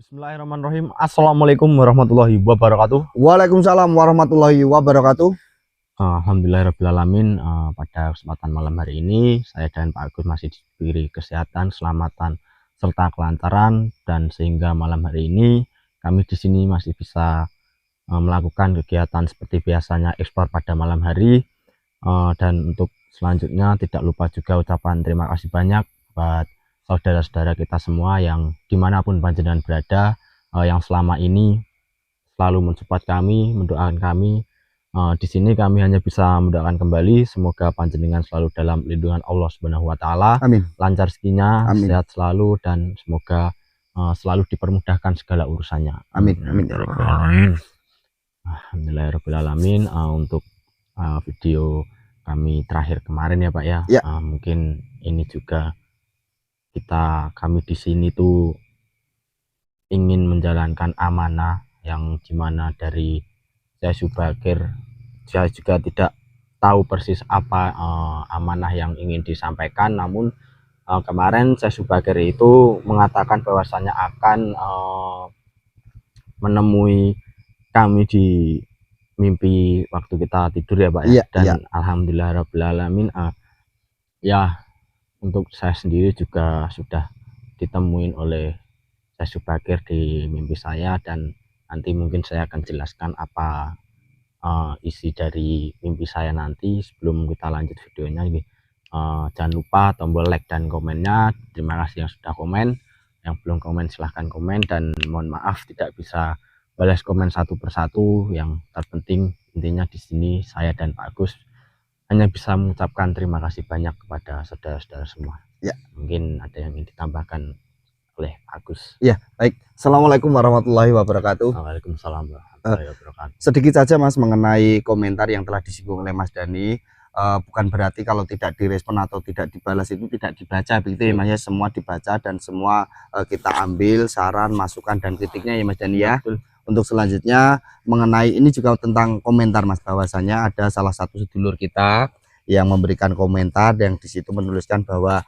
Bismillahirrahmanirrahim. Assalamualaikum warahmatullahi wabarakatuh. Waalaikumsalam warahmatullahi wabarakatuh. Alhamdulillahirrahmanirrahim. Pada kesempatan malam hari ini saya dan Pak Agus masih diberi kesehatan, keselamatan, serta kelancaran, dan sehingga malam hari ini kami di sini masih bisa melakukan kegiatan seperti biasanya ekspor pada malam hari. Dan untuk selanjutnya tidak lupa juga ucapan terima kasih banyak buat saudara-saudara kita semua yang dimanapun panjenengan berada, yang selama ini selalu mensupport kami, mendoakan kami. Di sini kami hanya bisa mendoakan kembali semoga panjenengan selalu dalam lindungan Allah Subhanahu wa taala. Amin. Lancar rezekinya, Amin. sehat selalu, dan semoga selalu dipermudahkan segala urusannya. Amin. Amin. Alhamdulillahirabbil alamin. Untuk video kami terakhir kemarin ya Pak ya. Mungkin ini juga kami di sini tuh ingin menjalankan amanah yang dimana dari saya Subakir, saya juga tidak tahu persis apa amanah yang ingin disampaikan, namun kemarin saya Subakir itu mengatakan bahwasanya akan menemui kami di mimpi waktu kita tidur ya Pak ya. Dan alhamdulillahirabbil alamin, ya untuk saya sendiri juga sudah ditemuin oleh saya Subakir di mimpi saya, dan nanti mungkin saya akan jelaskan apa isi dari mimpi saya nanti. Sebelum kita lanjut videonya, jangan lupa tombol like dan komennya. Terima kasih yang sudah komen, yang belum komen silahkan komen, dan mohon maaf tidak bisa balas komen satu persatu. Yang terpenting intinya di sini saya dan Pak Agus hanya bisa mengucapkan terima kasih banyak kepada saudara-saudara semua. Mungkin ada yang ingin ditambahkan oleh Agus. Baik. Assalamualaikum warahmatullahi wabarakatuh. Waalaikumsalam warahmatullahi wabarakatuh. Sedikit saja Mas mengenai komentar yang telah disinggung oleh Mas Dani. Bukan berarti kalau tidak direspon atau tidak dibalas itu tidak dibaca, begitu ya Mas ya. Semua dibaca dan semua kita ambil saran, masukan, dan kritiknya ya Mas Dani ya. Untuk selanjutnya mengenai ini juga tentang komentar Mas, bahwasanya ada salah satu sedulur kita yang memberikan komentar yang disitu menuliskan bahwa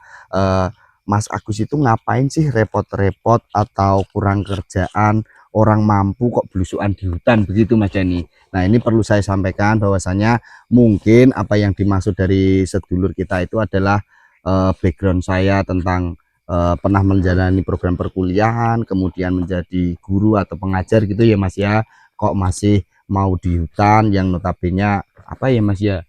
Mas Agus itu ngapain sih repot-repot atau kurang kerjaan, orang mampu kok belusukan di hutan, begitu Mas Dani. Nah ini perlu saya sampaikan bahwasanya mungkin apa yang dimaksud dari sedulur kita itu adalah background saya tentang pernah menjalani program perkuliahan, kemudian menjadi guru atau pengajar gitu ya Mas ya. Kok masih mau di hutan yang notabene apa ya Mas ya,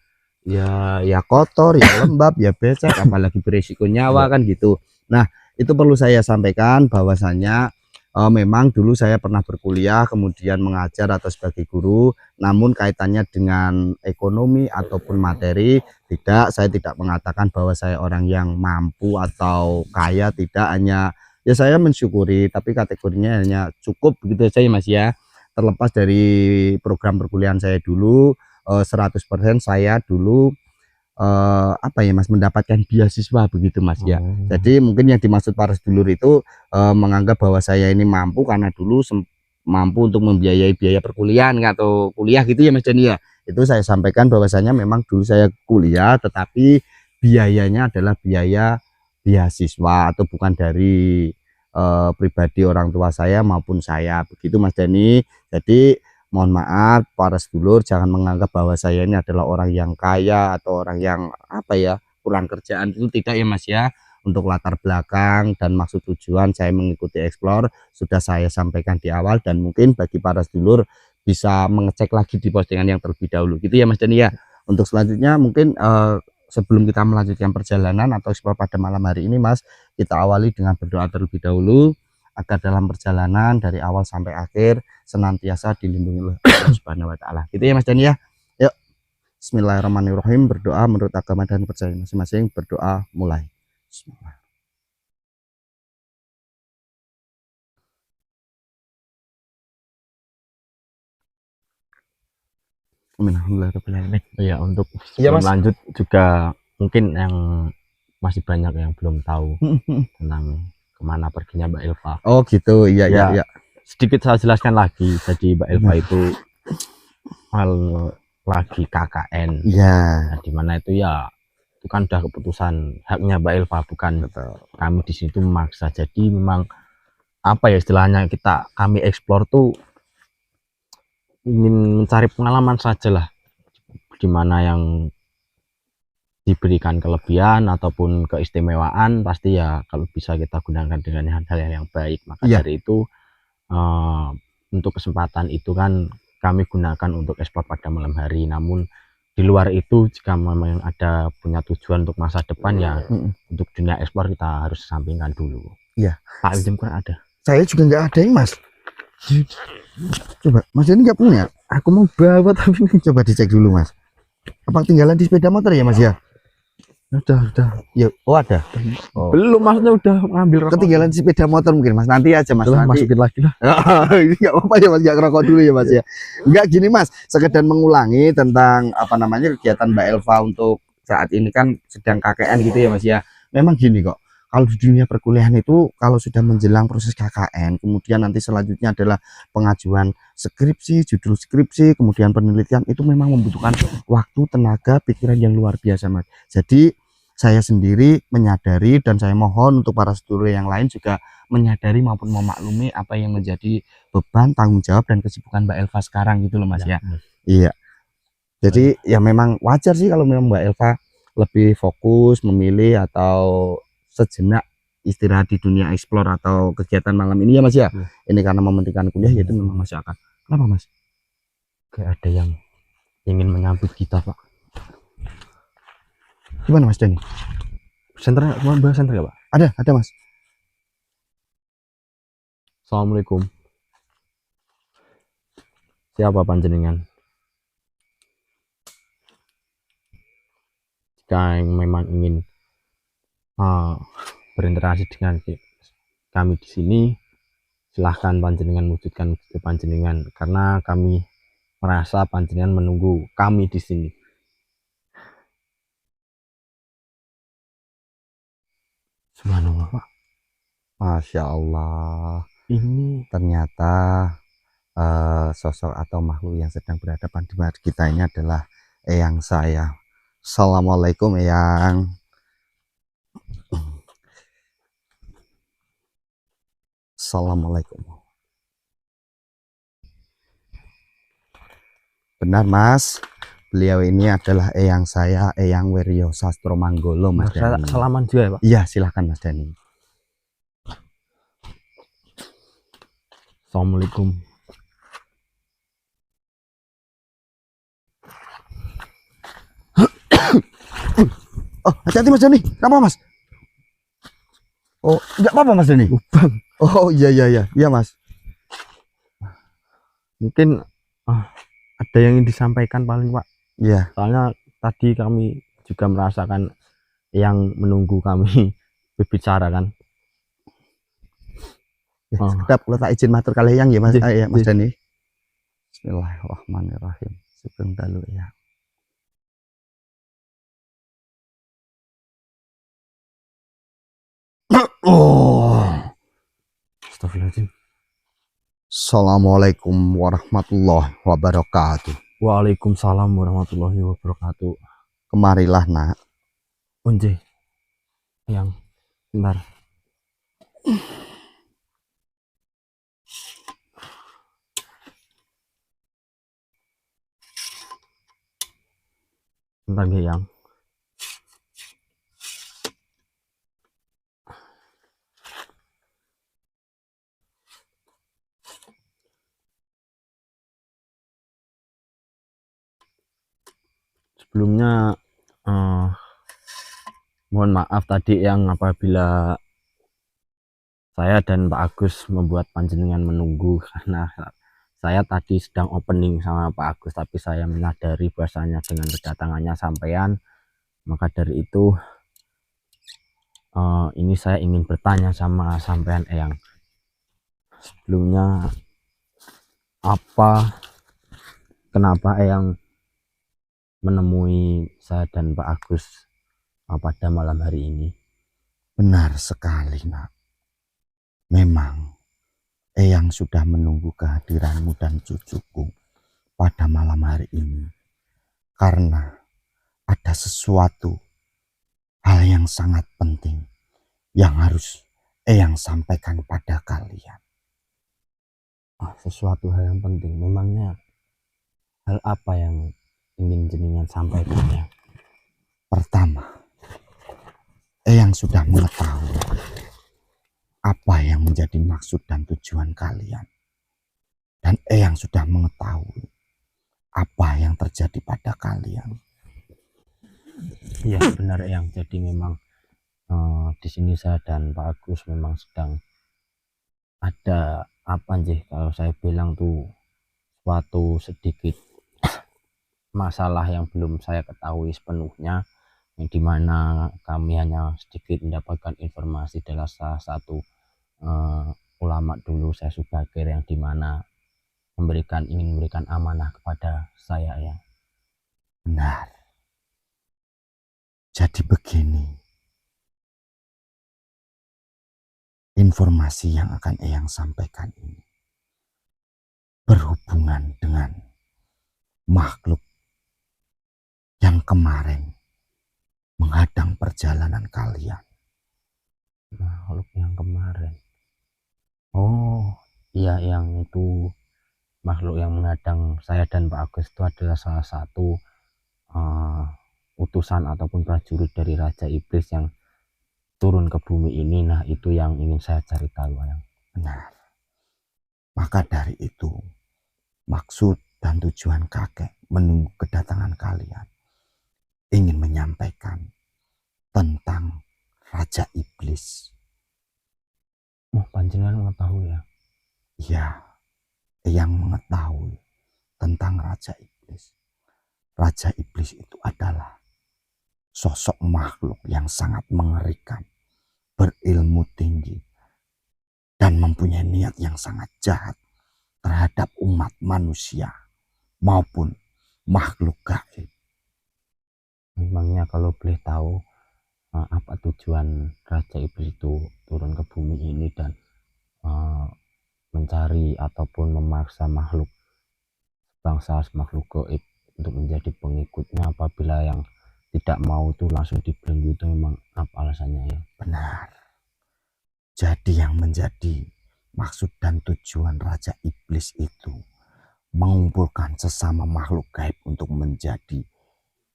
ya kotor, ya lembab, ya becek, apalagi berisiko nyawa kan gitu. Nah itu perlu saya sampaikan bahwasanya memang dulu saya pernah berkuliah kemudian mengajar atau sebagai guru, namun kaitannya dengan ekonomi ataupun materi tidak. Saya tidak mengatakan bahwa saya orang yang mampu atau kaya, tidak. Hanya ya saya mensyukuri, tapi kategorinya hanya cukup begitu saja Mas ya. Terlepas dari program perkuliahan saya dulu, 100% saya dulu apa ya Mas, mendapatkan beasiswa begitu Mas ya. Jadi mungkin yang dimaksud para sedulur itu menganggap bahwa saya ini mampu karena dulu mampu untuk membiayai biaya perkuliahan atau kuliah gitu ya Mas Dani ya. Itu saya sampaikan bahwasanya memang dulu saya kuliah tetapi biayanya adalah biaya beasiswa atau bukan dari pribadi orang tua saya maupun saya, begitu Mas Dani. Jadi mohon maaf para sedulur, jangan menganggap bahwa saya ini adalah orang yang kaya atau orang yang apa ya, kurang kerjaan, itu tidak ya Mas ya. Untuk latar belakang dan maksud tujuan saya mengikuti explore sudah saya sampaikan di awal, dan mungkin bagi para sedulur bisa mengecek lagi di postingan yang terlebih dahulu gitu ya Mas Dani ya. Untuk selanjutnya mungkin sebelum kita melanjutkan perjalanan atau explore pada malam hari ini Mas, kita awali dengan berdoa terlebih dahulu agar dalam perjalanan dari awal sampai akhir senantiasa dilindungi oleh Allah Subhanahu wa taala. Gitu ya Mas Dani ya. Yuk. Bismillahirrahmanirrahim. Berdoa menurut agama dan percaya masing-masing. Berdoa mulai. Bismillah. Ya, untuk sebelum lanjut juga mungkin yang masih banyak yang belum tahu tentang kemana perginya Mbak Elva. Oh gitu, iya ya. Sedikit saya jelaskan lagi. Jadi Mbak Elva itu lagi KKN. Nah, dimana itu ya itu kan udah keputusan haknya Mbak Elva, bukan kami di situ memaksa. Jadi memang apa ya istilahnya, kami eksplor tuh ingin mencari pengalaman saja lah, dimana yang diberikan kelebihan ataupun keistimewaan pasti ya kalau bisa kita gunakan dengan hal-hal yang baik. Maka dari itu untuk kesempatan itu kan kami gunakan untuk ekspor pada malam hari. Namun di luar itu jika memang ada punya tujuan untuk masa depan ya untuk dunia ekspor kita harus sampingkan dulu. Iya. Pak William kurang ada. Saya juga nggak ada ini Mas. Coba Mas ini nggak punya. Aku mau bawa tapi coba dicek dulu Mas. Apa tinggalan di sepeda motor ya Mas ya? Udah. Ya, oh ada. Oh. Belum, maksudnya udah ngambil rokok. Ketinggalan di sepeda motor mungkin Mas. Nanti aja Mas. Nanti masukin lagi lah. Enggak apa-apa ya Mas, enggak ngerokok dulu ya Mas ya. Enggak gini Mas, sekedar mengulangi tentang apa namanya kegiatan Mbak Elva untuk saat ini kan sedang KKN gitu ya Mas ya. Memang gini kok. Kalau di dunia perkuliahan itu kalau sudah menjelang proses KKN, kemudian nanti selanjutnya adalah pengajuan skripsi, judul skripsi, kemudian penelitian, itu memang membutuhkan waktu, tenaga, pikiran yang luar biasa Mas. Jadi saya sendiri menyadari dan saya mohon untuk para sedulur yang lain juga menyadari maupun memaklumi apa yang menjadi beban, tanggung jawab dan kesibukan Mbak Elva sekarang gitu loh Mas ya. Iya. Jadi ya memang wajar sih kalau memang Mbak Elva lebih fokus memilih atau sejenak istirahat di dunia eksplor atau kegiatan malam ini ya Mas ya. Ini karena mementingkan kuliah yaitu memang masyarakat. Kenapa Mas? Kayak ada yang ingin menyambut kita Pak. Gimana Mas Dani? Senternya, mau bahas senter ya Pak? Ada Mas. Assalamualaikum. Siapa panjenengan? Jika yang memang ingin berinteraksi dengan kami di sini, silahkan panjenengan wujudkan wujud panjenengan, karena kami merasa panjenengan menunggu kami di sini. Subhanallah Pak. Masya Allah. Ini ternyata sosok atau makhluk yang sedang berhadapan di mata kita ini adalah eyang saya. Assalamualaikum eyang. Assalamualaikum. Benar Mas, beliau ini adalah eyang saya, Eyang Wiryo Sastro Manggolo Mas Dani. Salaman juga ya Pak? Iya silahkan Mas Dani. Assalamualaikum. Oh hati-hati Mas Dani, kenapa Mas? Oh enggak apa-apa Mas Dani. Oh iya Mas. Mungkin ada yang ingin disampaikan paling Pak. Iya. Soalnya tadi kami juga merasakan yang menunggu kami berbicara kan. Sedap kalau tak izin matur kali yang ya Mas, ya Mas Dani. Bismillahirrahmanirrahim. Sugeng dalu ya. Astagfirullahaladzim. Assalamualaikum warahmatullahi wabarakatuh. Waalaikumsalam warahmatullahi wabarakatuh. Kemarilah nak. Unje. Yang bentar. Bentar yang. Sebelumnya mohon maaf tadi yang apabila saya dan Pak Agus membuat panjenengan menunggu, karena saya tadi sedang opening sama Pak Agus, tapi saya menyadari bahasanya dengan kedatangannya sampean, maka dari itu ini saya ingin bertanya sama sampean Eyang. Sebelumnya kenapa Eyang menemui saya dan Pak Agus pada malam hari ini? Benar sekali nak. Memang Eyang sudah menunggu kehadiranmu dan cucuku pada malam hari ini, karena ada sesuatu hal yang sangat penting yang harus Eyang sampaikan pada kalian? Sesuatu hal yang penting. Memangnya hal apa yang ingin jenengan sampaikan ya? Pertama, Eyang sudah mengetahui apa yang menjadi maksud dan tujuan kalian. Dan Eyang sudah mengetahui apa yang terjadi pada kalian. Iya benar Eyang. Jadi memang di sini saya dan Pak Agus memang sedang ada apa sih kalau saya bilang tuh suatu sedikit masalah yang belum saya ketahui sepenuhnya, yang dimana kami hanya sedikit mendapatkan informasi dari salah satu ulama dulu saya Subagir, yang dimana ingin memberikan amanah kepada saya ya. Benar. Jadi begini, informasi yang akan Eyang sampaikan ini berhubungan dengan makhluk yang kemarin menghadang perjalanan kalian. Makhluk yang kemarin, oh iya, yang itu makhluk yang menghadang saya dan Pak Agus itu adalah salah satu utusan ataupun prajurit dari Raja Iblis yang turun ke bumi ini. Nah itu yang ingin saya cari tahu yang. Benar. Maka dari itu, maksud dan tujuan kakek menunggu kedatangan kalian ingin menyampaikan tentang Raja Iblis. Panjenengan mengetahui ya? Ya, yang mengetahui tentang Raja Iblis. Raja Iblis itu adalah sosok makhluk yang sangat mengerikan, berilmu tinggi, dan mempunyai niat yang sangat jahat terhadap umat manusia maupun makhluk gaib. Memangnya kalau boleh tahu apa tujuan Raja Iblis itu turun ke bumi ini dan mencari ataupun memaksa makhluk bangsa makhluk gaib untuk menjadi pengikutnya, apabila yang tidak mau itu langsung dibelenggu, itu memang apa alasannya ya? Benar. Jadi yang menjadi maksud dan tujuan Raja Iblis itu mengumpulkan sesama makhluk gaib untuk menjadi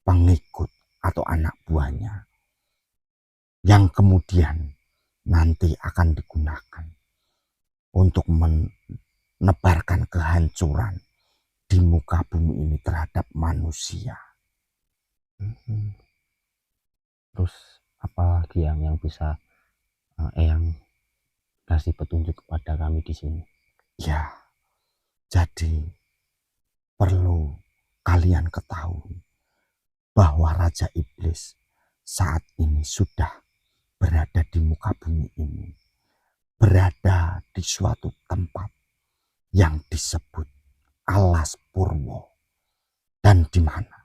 pengikut atau anak buahnya, yang kemudian nanti akan digunakan untuk menebarkan kehancuran di muka bumi ini terhadap manusia. Terus apa lagi yang bisa Eyang kasih petunjuk kepada kami di sini? Ya, jadi perlu kalian ketahui bahwa Raja Iblis saat ini sudah berada di muka bumi ini, berada di suatu tempat yang disebut Alas Purwo, dan di mana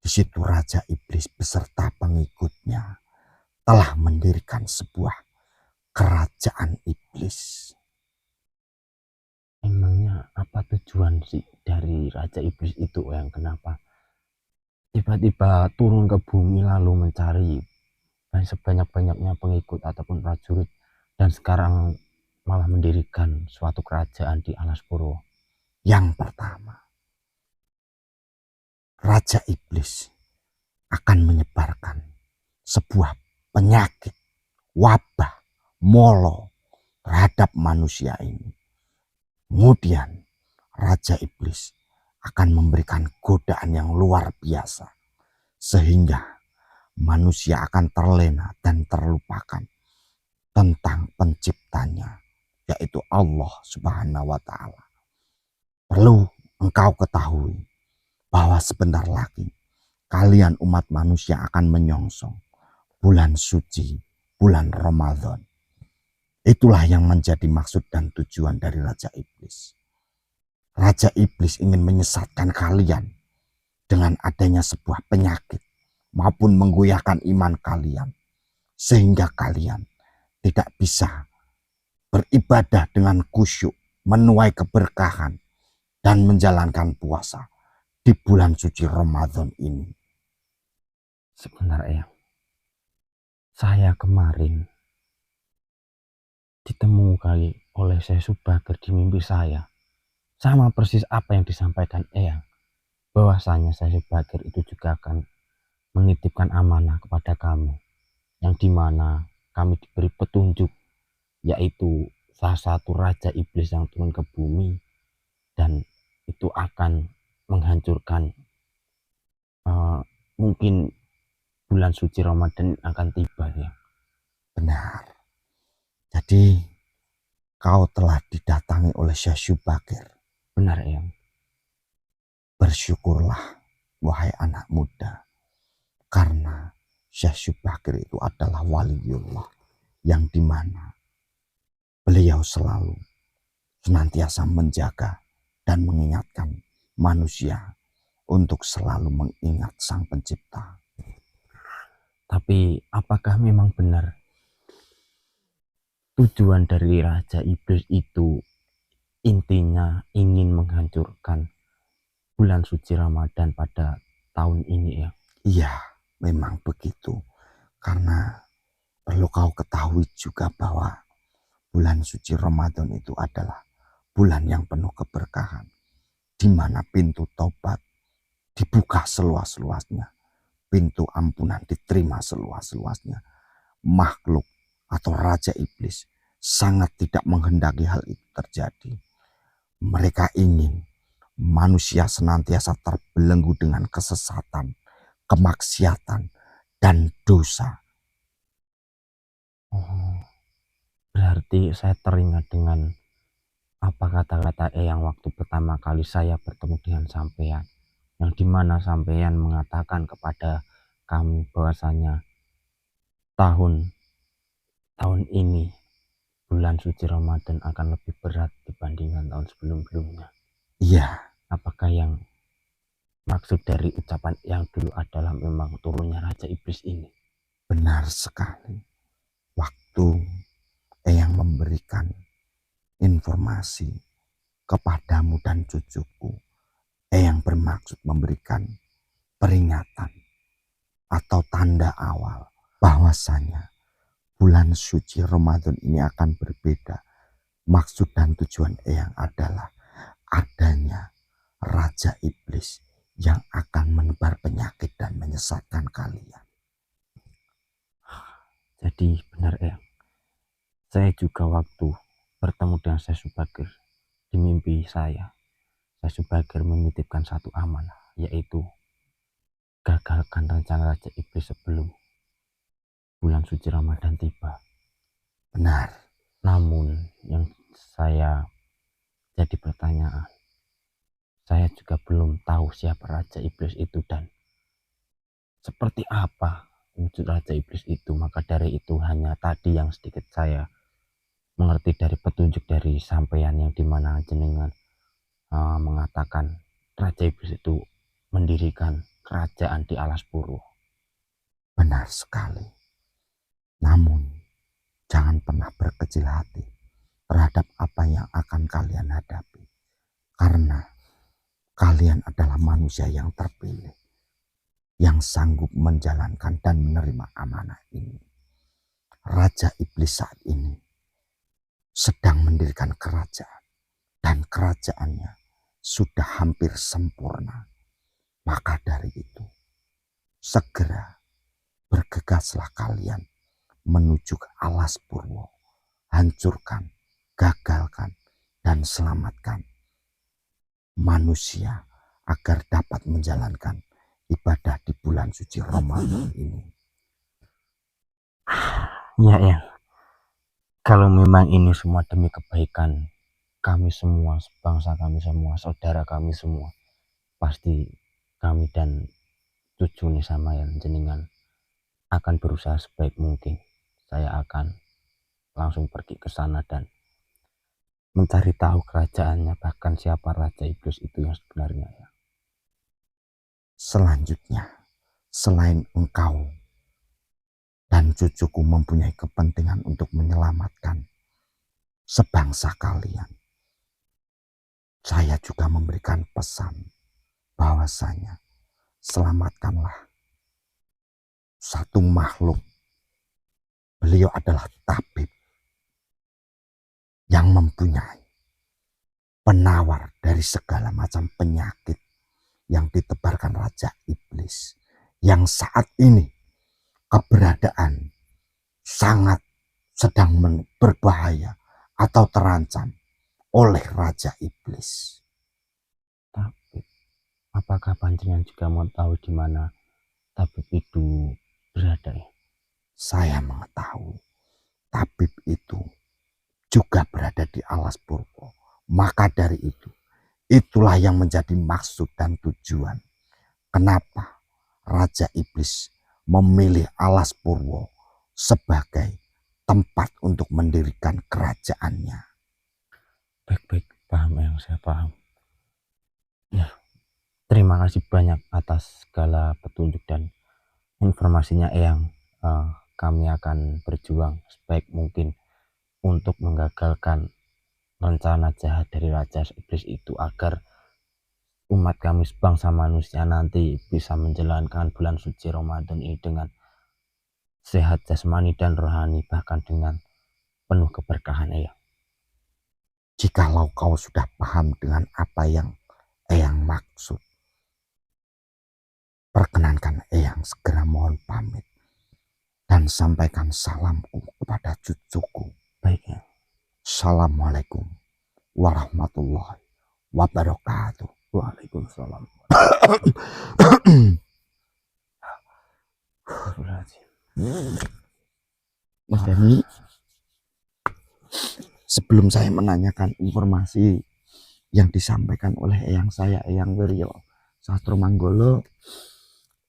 di situ Raja Iblis beserta pengikutnya telah mendirikan sebuah kerajaan iblis. Emangnya apa tujuan sih dari Raja Iblis itu yang kenapa tiba-tiba turun ke bumi lalu mencari sebanyak-banyaknya pengikut ataupun prajurit, dan sekarang malah mendirikan suatu kerajaan di Alas Purwo? Yang pertama, Raja Iblis akan menyebarkan sebuah penyakit, wabah, molo terhadap manusia ini. Kemudian Raja Iblis akan memberikan godaan yang luar biasa, sehingga manusia akan terlena dan terlupakan tentang penciptanya, yaitu Allah Subhanahu wa Ta'ala. Perlu engkau ketahui bahwa sebentar lagi kalian umat manusia akan menyongsong bulan suci, bulan Ramadan. Itulah yang menjadi maksud dan tujuan dari Raja Iblis. Raja Iblis ingin menyesatkan kalian dengan adanya sebuah penyakit maupun menggoyahkan iman kalian, sehingga kalian tidak bisa beribadah dengan khusyuk, menuai keberkahan, dan menjalankan puasa di bulan suci Ramadan ini. Sebenarnya saya kemarin ditemukan oleh Syekh Subakir di mimpi saya. Sama persis apa yang disampaikan Eyang, bahwasanya Syekh Subakir itu juga akan menitipkan amanah kepada kami, yang dimana kami diberi petunjuk, yaitu salah satu raja iblis yang turun ke bumi, dan itu akan menghancurkan, mungkin bulan suci Ramadan akan tiba ya. Benar. Jadi kau telah didatangi oleh Syekh Subakir. Benar Eyang. Bersyukurlah wahai anak muda, karena Syekh Subakir itu adalah waliullah, yang dimana beliau selalu senantiasa menjaga dan mengingatkan manusia untuk selalu mengingat Sang Pencipta. Tapi apakah memang benar tujuan dari Raja Iblis itu intinya ingin menghancurkan bulan suci Ramadan pada tahun ini ya? Iya, memang begitu. Karena perlu kau ketahui juga bahwa bulan suci Ramadan itu adalah bulan yang penuh keberkahan, di mana pintu taubat dibuka seluas-luasnya, pintu ampunan diterima seluas-luasnya. Makhluk atau Raja Iblis sangat tidak menghendaki hal itu terjadi. Mereka ingin manusia senantiasa terbelenggu dengan kesesatan, kemaksiatan, dan dosa. Oh, berarti saya teringat dengan apa kata-kata Eyang waktu pertama kali saya bertemu dengan sampean, yang dimana sampean mengatakan kepada kami bahwasanya tahun ini bulan suci Ramadan akan lebih berat dibandingkan tahun sebelum-sebelumnya. Iya. Apakah yang maksud dari ucapan yang dulu adalah memang turunnya Raja Iblis ini? Benar sekali. Waktu Eyang memberikan informasi kepadamu dan cucuku, Eyang bermaksud memberikan peringatan atau tanda awal bahwasanya bulan suci Ramadan ini akan berbeda. Maksud dan tujuan Eyang adalah adanya Raja Iblis yang akan menebar penyakit dan menyesatkan kalian. Jadi benar Eyang, saya juga waktu bertemu dengan Syekh Subakir di mimpi saya, Syekh Subakir menitipkan satu amanah, yaitu gagalkan rencana Raja Iblis sebelum bulan suci Ramadan tiba. Benar. Namun yang saya jadi pertanyaan, saya juga belum tahu siapa Raja Iblis itu dan seperti apa wujud Raja Iblis itu. Maka dari itu hanya tadi yang sedikit saya mengerti dari petunjuk dari sampeyan, yang dimana jenengan mengatakan Raja Iblis itu mendirikan kerajaan di alas purwo. Benar sekali. Namun jangan pernah berkecil hati terhadap apa yang akan kalian hadapi, karena kalian adalah manusia yang terpilih, yang sanggup menjalankan dan menerima amanah ini. Raja Iblis saat ini sedang mendirikan kerajaan, dan kerajaannya sudah hampir sempurna. Maka dari itu, segera bergegaslah kalian menuju ke alas purwo. Hancurkan, gagalkan, dan selamatkan manusia agar dapat menjalankan ibadah di bulan suci Ramadan ini. Ya, kalau memang ini semua demi kebaikan kami semua, bangsa kami semua, saudara kami semua, pasti kami dan cucu nih sama yang jenengan akan berusaha sebaik mungkin. Saya akan langsung pergi ke sana dan mencari tahu kerajaannya, bahkan siapa Raja Iblis itu yang sebenarnya ya. Selanjutnya, selain engkau dan cucuku mempunyai kepentingan untuk menyelamatkan sebangsa kalian, saya juga memberikan pesan bahwasanya selamatkanlah satu makhluk. Beliau adalah tabib yang mempunyai penawar dari segala macam penyakit yang ditebarkan Raja Iblis, yang saat ini keberadaan sangat sedang berbahaya atau terancam oleh Raja Iblis. Tapi apakah panjenengan juga mau tahu di mana tabib itu berada ya? Saya mengetahui tabib itu juga berada di Alas Purwo. Maka dari itu, itulah yang menjadi maksud dan tujuan kenapa Raja Iblis memilih Alas Purwo sebagai tempat untuk mendirikan kerajaannya. Baik-baik, paham yang saya paham. Ya, terima kasih banyak atas segala petunjuk dan informasinya Eyang. Kami akan berjuang sebaik mungkin untuk menggagalkan rencana jahat dari Raja Iblis itu, agar umat kami sebangsa manusia nanti bisa menjalankan bulan suci Ramadan ini dengan sehat jasmani dan rohani, bahkan dengan penuh keberkahan Eyang. Jikalau kau sudah paham dengan apa yang Eyang maksud, perkenankan Eyang segera mohon pamit dan sampaikan salamku kepada cucuku. Baik ya. Assalamualaikum warahmatullahi wabarakatuh. Waalaikumsalam. Mas Dani, sebelum saya menanyakan informasi yang disampaikan oleh Eyang saya, Eyang Wiryo Sastro Manggolo,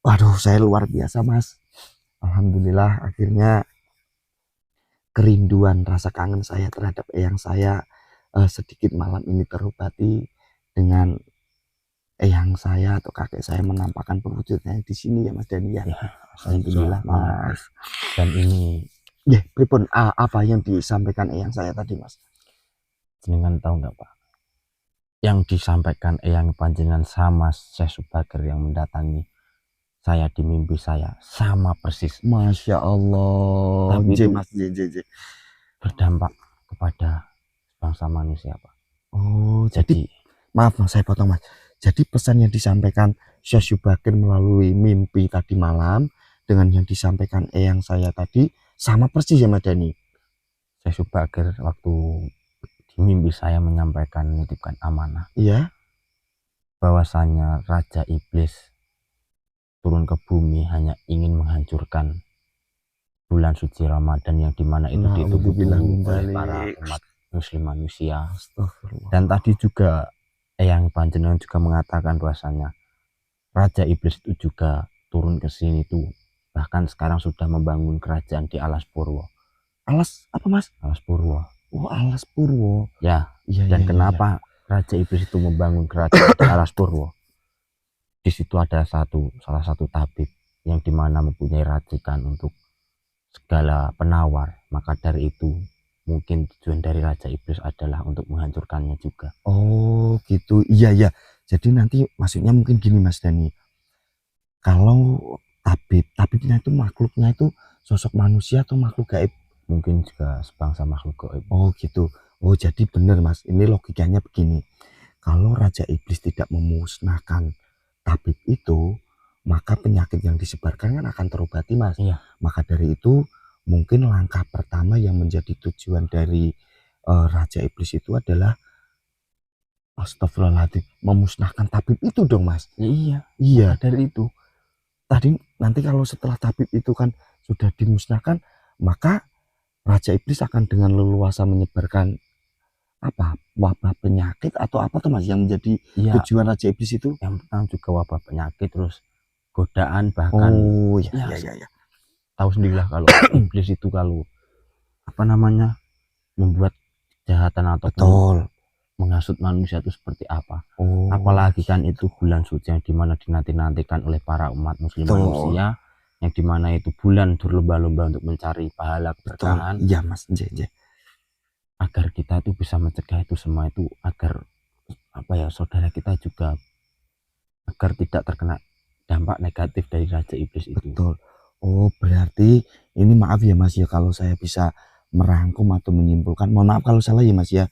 waduh, saya luar biasa Mas. Alhamdulillah akhirnya kerinduan rasa kangen saya terhadap Eyang saya sedikit malam ini terobati dengan Eyang saya atau kakek saya menampakkan perwujudannya di sini ya Mas Dani ya. Alhamdulillah Mas. Dan ini pripun apa yang disampaikan Eyang saya tadi Mas? Jenengan tahu nggak Pak? Yang disampaikan Eyang panjenengan sama Syekh Subagir yang mendatangi saya di mimpi saya sama persis. Masya Allah. Tapi itu Mas, berdampak kepada bangsa manusia Pak. Oh, jadi maaf Mas, saya potong Mas. Jadi pesan yang disampaikan Syekh Subagir melalui mimpi tadi malam dengan yang disampaikan Eyang saya tadi sama persis ya Mas Dani. Syekh Subagir waktu di mimpi saya menyampaikan, menitipkan amanah. Iya. Bahwasanya Raja Iblis turun ke bumi hanya ingin menghancurkan bulan suci Ramadan yang dimana itu ditunggu-tunggu oleh para umat muslim manusia. Dan tadi juga Eyang panjenengan juga mengatakan bahwasanya Raja Iblis itu juga turun ke sini tuh, bahkan sekarang sudah membangun kerajaan di Alas Purwo. Alas apa Mas? Alas Purwo. Oh, Alas Purwo. Ya. Dan kenapa Raja Iblis itu membangun kerajaan di Alas Purwo? Di situ ada salah satu tabib yang dimana mempunyai racikan untuk segala penawar. Maka dari itu mungkin tujuan dari Raja Iblis adalah untuk menghancurkannya juga. Oh gitu, iya. Jadi nanti maksudnya mungkin gini Mas Dani, kalau tabibnya itu makhluknya itu sosok manusia atau makhluk gaib? Mungkin juga sebangsa makhluk gaib. Oh gitu. Oh jadi benar Mas, ini logikanya begini, kalau Raja Iblis tidak memusnahkan tabib itu, maka penyakit yang disebarkan kan akan terobati Mas. Iya. Maka dari itu mungkin langkah pertama yang menjadi tujuan dari Raja Iblis itu adalah astagfirullahaladzim, memusnahkan tabib itu dong Mas. Iya. Dari itu tadi nanti kalau setelah tabib itu kan sudah dimusnahkan, maka Raja Iblis akan dengan leluasa menyebarkan apa, wabah penyakit atau apa tuh Mas yang menjadi tujuan Raja Iblis itu? Yang pertama juga wabah penyakit, terus godaan, bahkan tahu sendirilah kalau iblis itu kalau apa namanya membuat kejahatan atau menghasut manusia itu seperti apa. Apalagi kan itu bulan suci yang dimana dinanti-nantikan oleh para umat muslim manusia, yang dimana itu bulan berlomba-lomba untuk mencari pahala keberkahan. Iya Mas, agar kita itu bisa mencegah itu semua itu, agar apa ya, saudara kita juga agar tidak terkena dampak negatif dari Raja Iblis itu. Betul. Oh berarti ini maaf ya Mas ya kalau saya bisa merangkum atau menyimpulkan, mohon maaf kalau salah ya Mas ya,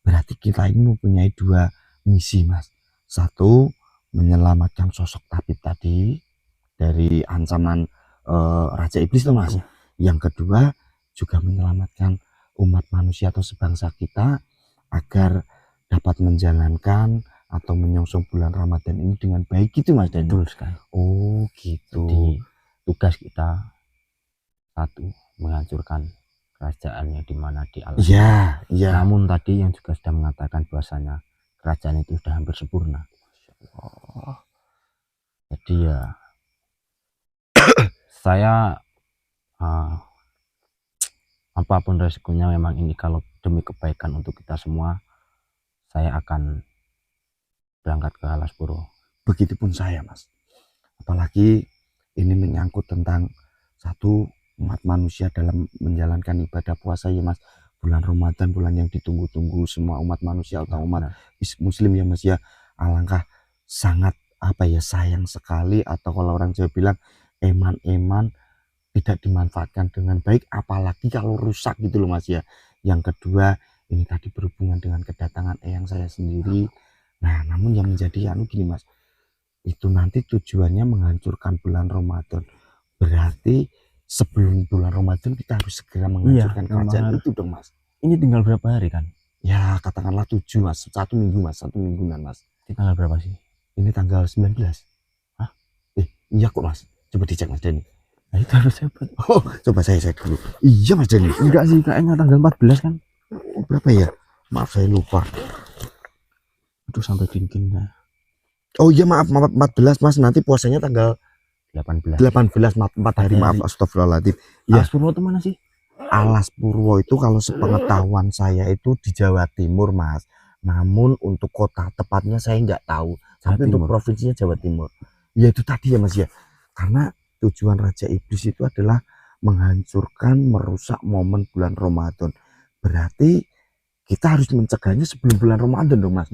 berarti kita ini mempunyai dua misi Mas. Satu, menyelamatkan sosok tabib tadi dari ancaman Raja Iblis tuh Mas. Yang kedua juga menyelamatkan umat manusia atau sebangsa kita agar dapat menjalankan atau menyongsong bulan Ramadan ini dengan baik gitu Mas Dani. Betul sekali. Oh gitu. Jadi tugas kita satu, menghancurkan kerajaan yang dimana di alam. Iya, iya. Namun tadi yang juga sudah mengatakan bahwasanya kerajaan itu sudah hampir sempurna. Oh. Jadi ya saya apapun resikonya, memang ini kalau demi kebaikan untuk kita semua, saya akan berangkat ke Alas Purwo. Begitupun saya Mas, apalagi ini menyangkut tentang satu umat manusia dalam menjalankan ibadah puasa ya Mas. Bulan Ramadan, bulan yang ditunggu-tunggu semua umat manusia atau umat muslim ya Mas ya. Alangkah sangat apa ya, sayang sekali, atau kalau orang Jawa bilang eman-eman tidak dimanfaatkan dengan baik, apalagi kalau rusak gitu loh Mas ya. Yang kedua, ini tadi berhubungan dengan kedatangan eyang saya sendiri. Nah, namun yang menjadi gini Mas, itu nanti tujuannya menghancurkan bulan Ramadan. Berarti sebelum bulan Ramadan kita harus segera menghancurkan kerajaan itu dong Mas. Ini tinggal berapa hari kan? Ya katakanlah 7 Mas, 1 minggu Mas, 1 mingguan Mas. Ini tanggal berapa sih? Ini tanggal 19. Hah? Iya kok Mas, coba dicek Mas Dani. Nah, itu harus hebat. Oh, coba saya cek dulu. Iya Mas Dani. Enggak sih, kayaknya tanggal 14 kan? Oh, berapa ya? Maaf saya lupa. Itu sampai dingin ya. Oh iya maaf 14 Mas, nanti puasanya tanggal 18 4 hari, maaf, astagfirullahaladzim. Ya. Alas Purwo itu mana sih? Alas Purwo itu kalau sepengetahuan saya itu di Jawa Timur Mas. Namun untuk kota tepatnya saya nggak tahu. Tapi untuk provinsinya Jawa Timur. Ya itu tadi ya Mas ya. Karena tujuan Raja Iblis itu adalah menghancurkan, merusak momen bulan Ramadan. Berarti kita harus mencegahnya sebelum bulan Ramadan dong Mas.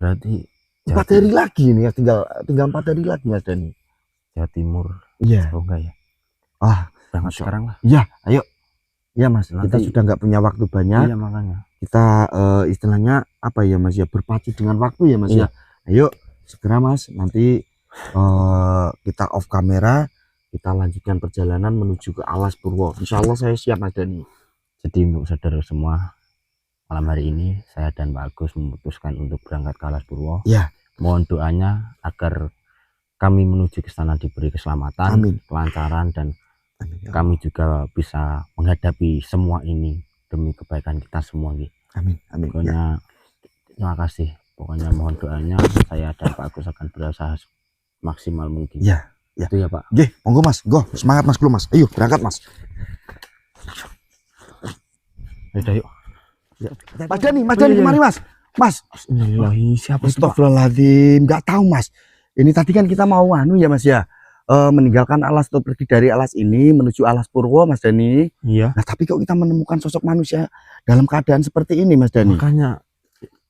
Berarti 4 hari lagi nih ya, tinggal 4 hari lagi Mas Dani. Jawa Timur. Iya. Oh enggak ya? Berangkat sekarang lah. Iya, ayo. Ya Mas, nanti, kita sudah nggak punya waktu banyak. Iya makanya. Kita istilahnya apa ya Mas ya, berpacu dengan waktu ya Mas ya. Ayo segera Mas, nanti kita off kamera, kita lanjutkan perjalanan menuju ke Alas Purwo. Insya Allah saya siap Mas Dani. Jadi untuk saudara semua, malam hari ini saya dan Pak Agus memutuskan untuk berangkat ke Alas Purwo. Ya. Mohon doanya agar kami menuju ke sana diberi keselamatan, kelancaran, dan kami juga bisa menghadapi semua ini demi kebaikan kita semua. Amin. Amin. Pokoknya terima kasih. Pokoknya mohon doanya, saya dan Pak Agus akan berusaha maksimal mungkin. Ya. Itu ya Pak. Oke, monggo Mas. Go, semangat Mas dulu Mas. Ayo berangkat Mas. Ayo. Ya. Mas Dani kemari Mas. Mas. Siapa itu? Astagfirullahaladzim, nggak tahu Mas. Ini tadi kan kita mau ya Mas ya, meninggalkan alas atau pergi dari alas ini menuju Alas Purwo Mas Dani. Iya. Nah tapi kok kita menemukan sosok manusia dalam keadaan seperti ini Mas Dani? Makanya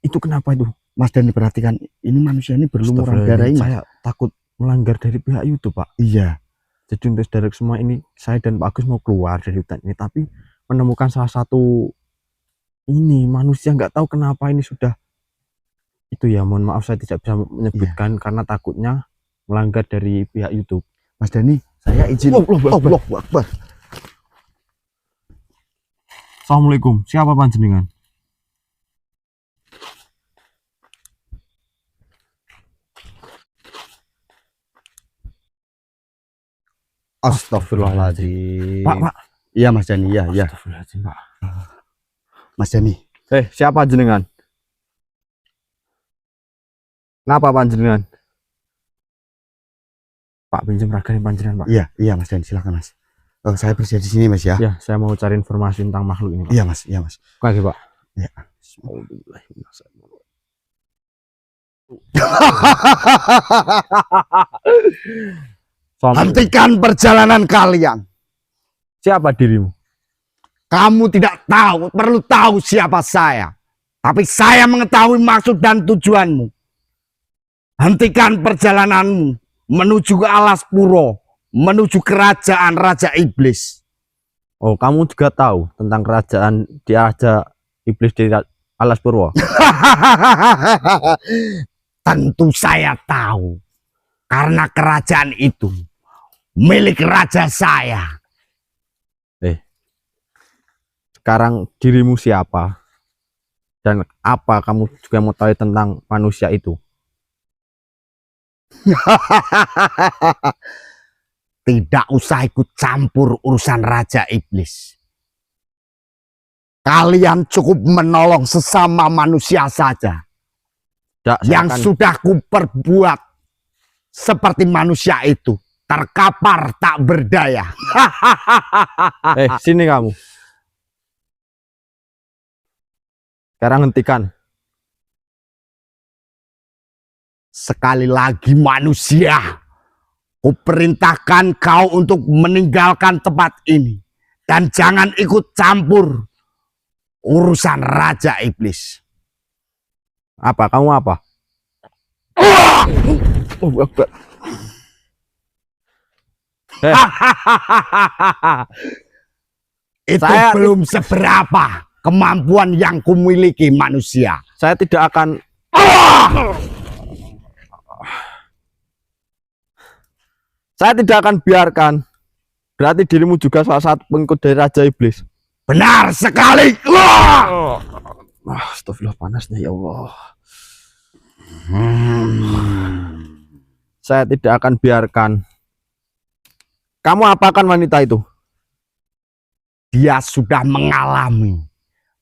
itu kenapa itu Mas Dani, perhatikan, ini manusia ini berlumuran darah ini. Saya takut melanggar dari pihak YouTube Pak. Iya. Jadi untuk saudara semua ini, saya dan Pak Agus mau keluar dari hutan ini, tapi menemukan salah satu ini manusia, nggak tahu kenapa ini sudah itu ya, mohon maaf saya tidak bisa menyebutkan karena takutnya melanggar dari pihak YouTube. Mas Dani, saya izin. Allahu Akbar. Assalamualaikum, siapa panjenengan? Astagfirullahaladzim. Pak. Iya Mas Dani, iya. Astagfirullahaladzim Pak. Mas Dani. Siapa panjenengan? Kenapa panjenengan? Pak, pinjam ragane panjenengan Pak. Iya Mas Dani, silakan Mas. Saya bersedia di sini Mas ya. Ya, saya mau cari informasi tentang makhluk ini Pak. Iya Mas. Oke Pak. Ya. Hentikan perjalanan kalian. Siapa dirimu? Kamu tidak perlu tahu siapa saya. Tapi saya mengetahui maksud dan tujuanmu. Hentikan perjalananmu menuju ke Alas Purwo, menuju kerajaan Raja Iblis. Oh, kamu juga tahu tentang kerajaan di Raja Iblis di Alas Purwo? Tentu saya tahu, karena kerajaan itu milik raja saya. Sekarang dirimu siapa? Dan apa kamu juga mau tahu tentang manusia itu? Tidak usah ikut campur urusan Raja Iblis. Kalian cukup menolong sesama manusia saja. Yang sudah kuperbuat seperti manusia itu, terkapar tak berdaya. Sini kamu. Sekarang hentikan. Sekali lagi manusia, kuperintahkan kau untuk meninggalkan tempat ini. Dan jangan ikut campur urusan Raja Iblis. Apa? Kamu apa? Oh, Itu saya belum seberapa kemampuan yang kumiliki manusia. Saya tidak akan... Saya tidak akan biarkan. Berarti dirimu juga salah satu pengikut dari Raja Iblis. Benar sekali. Astagfirullah, panasnya ya Allah. Saya tidak akan biarkan. Kamu apakan wanita itu? Dia sudah mengalami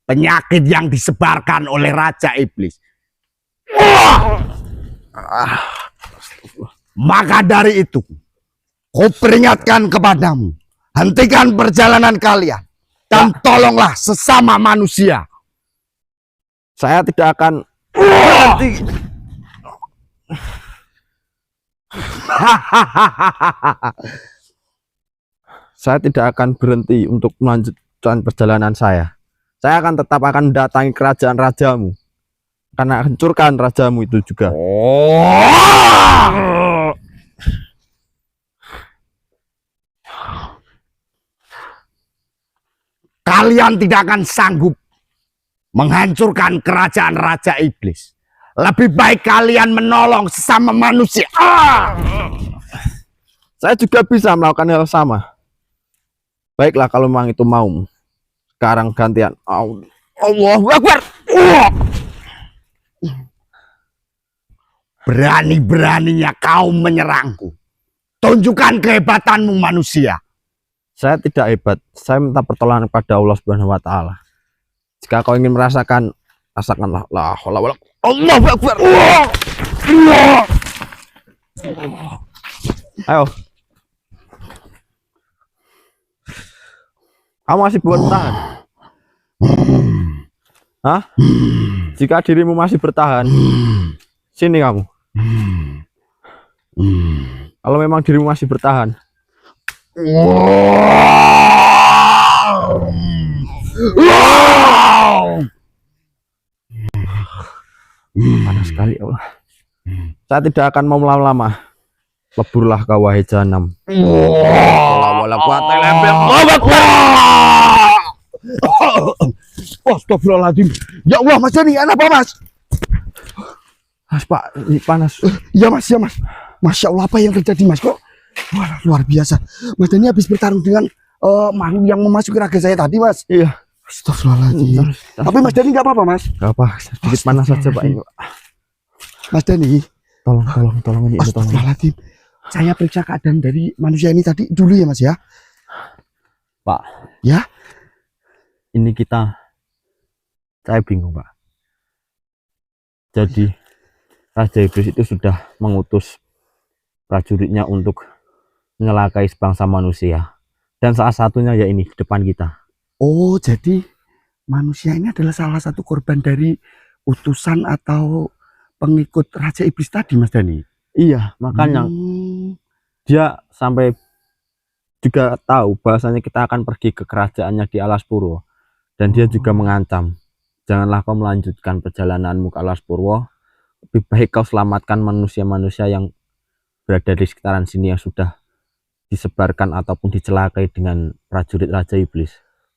penyakit yang disebarkan oleh Raja Iblis. Maka dari itu, ku peringatkan kepadamu, hentikan perjalanan kalian dan tolonglah sesama manusia. Saya tidak akan Saya tidak akan berhenti untuk melanjutkan perjalanan saya. Saya akan tetap akan datangi kerajaan rajamu. Karena hancurkan rajamu itu juga. Kalian tidak akan sanggup menghancurkan kerajaan Raja Iblis. Lebih baik kalian menolong sesama manusia. Saya juga bisa melakukan hal sama. Baiklah kalau memang itu mau. Sekarang gantian. Allahu Akbar. Berani-beraninya kau menyerangku. Tunjukkan kehebatanmu manusia. Saya tidak hebat. Saya minta pertolongan kepada Allah Subhanahu wa taala. Jika kau ingin merasakan, rasakanlah. La haula wala quwwata. Allahu Akbar. Ayo. Kamu masih bertahan? Hah? Jika dirimu masih bertahan, sini kamu. Kalau memang dirimu masih bertahan, panas sekali Allah. Saya tidak akan mau lama-lama. Leburlah kau wahai jahanam. Astagfirullahaladzim. Ya Allah Mas Dani, apa Mas? Mas Pak, ini panas. Ya Mas, ya Mas. Masya Allah, apa yang terjadi Mas kok? Wah, luar biasa. Mas Dani habis bertarung dengan makhluk yang memasuki raga saya tadi Mas. Iya. Astagfirullahaladzim. Tapi Mas Dani nggak apa-apa Mas? Nggak apa, sedikit panas saja Pak ini. Mas Dani, tolong ini. Astagfirullahaladzim. Saya periksa keadaan dari manusia ini tadi dulu ya Mas ya. Pak. Ya. Ini saya bingung Pak. Jadi Raja Iblis itu sudah mengutus prajuritnya untuk menyelakai sebangsa manusia. Dan salah satunya ya ini di depan kita. Oh, jadi manusia ini adalah salah satu korban dari utusan atau pengikut Raja Iblis tadi Mas Dani? Iya, makanya dia sampai juga tahu bahasanya kita akan pergi ke kerajaannya di Alas Purwo. Dan dia juga mengancam, janganlah kau melanjutkan perjalananmu ke Alas Purwo. Lebih baik kau selamatkan manusia-manusia yang berada di sekitaran sini yang sudah disebarkan ataupun dicelakai dengan prajurit Raja Iblis.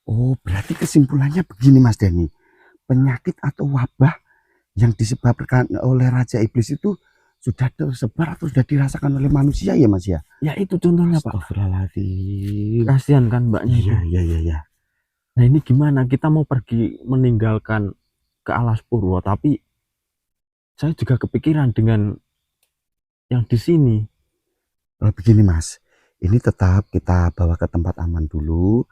Oh, berarti kesimpulannya begini Mas Dani. Penyakit atau wabah yang disebabkan oleh Raja Iblis itu sudah tersebar atau sudah dirasakan oleh manusia ya Mas ya? Ya itu contohnya Pak. Astagfirullahaladzim. Kasihan kan mbaknya itu. Iya. Nah ini gimana, kita mau pergi meninggalkan ke Alas Purwo, tapi saya juga kepikiran dengan yang di sini. Begini Mas, ini tetap kita bawa ke tempat aman dulu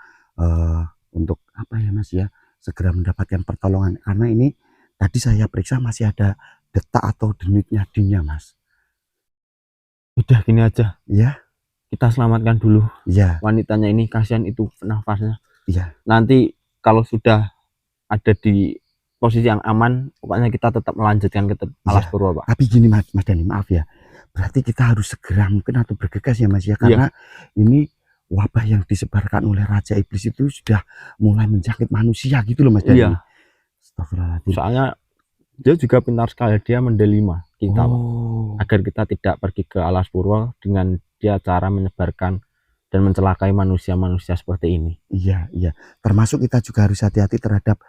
untuk apa ya Mas ya, segera mendapatkan pertolongan, karena ini tadi saya periksa masih ada detak atau denyut nadinya Mas. Udah gini aja ya, kita selamatkan dulu ya wanitanya ini, kasihan itu nafasnya. Iya. Nanti kalau sudah ada di posisi yang aman, pokoknya kita tetap melanjutkan ke Alas Purwo Pak. Tapi gini Mas Dani, maaf ya, berarti kita harus segera mungkin atau bergegas ya Mas ya, karena ini wabah yang disebarkan oleh Raja Iblis itu sudah mulai menjangkit manusia gitu loh Mas Dani. Iya. Soalnya dia juga pintar sekali, dia mendelima kita agar kita tidak pergi ke Alas Purwo dengan dia cara menyebarkan dan mencelakai manusia-manusia seperti ini. Iya. Termasuk kita juga harus hati-hati terhadap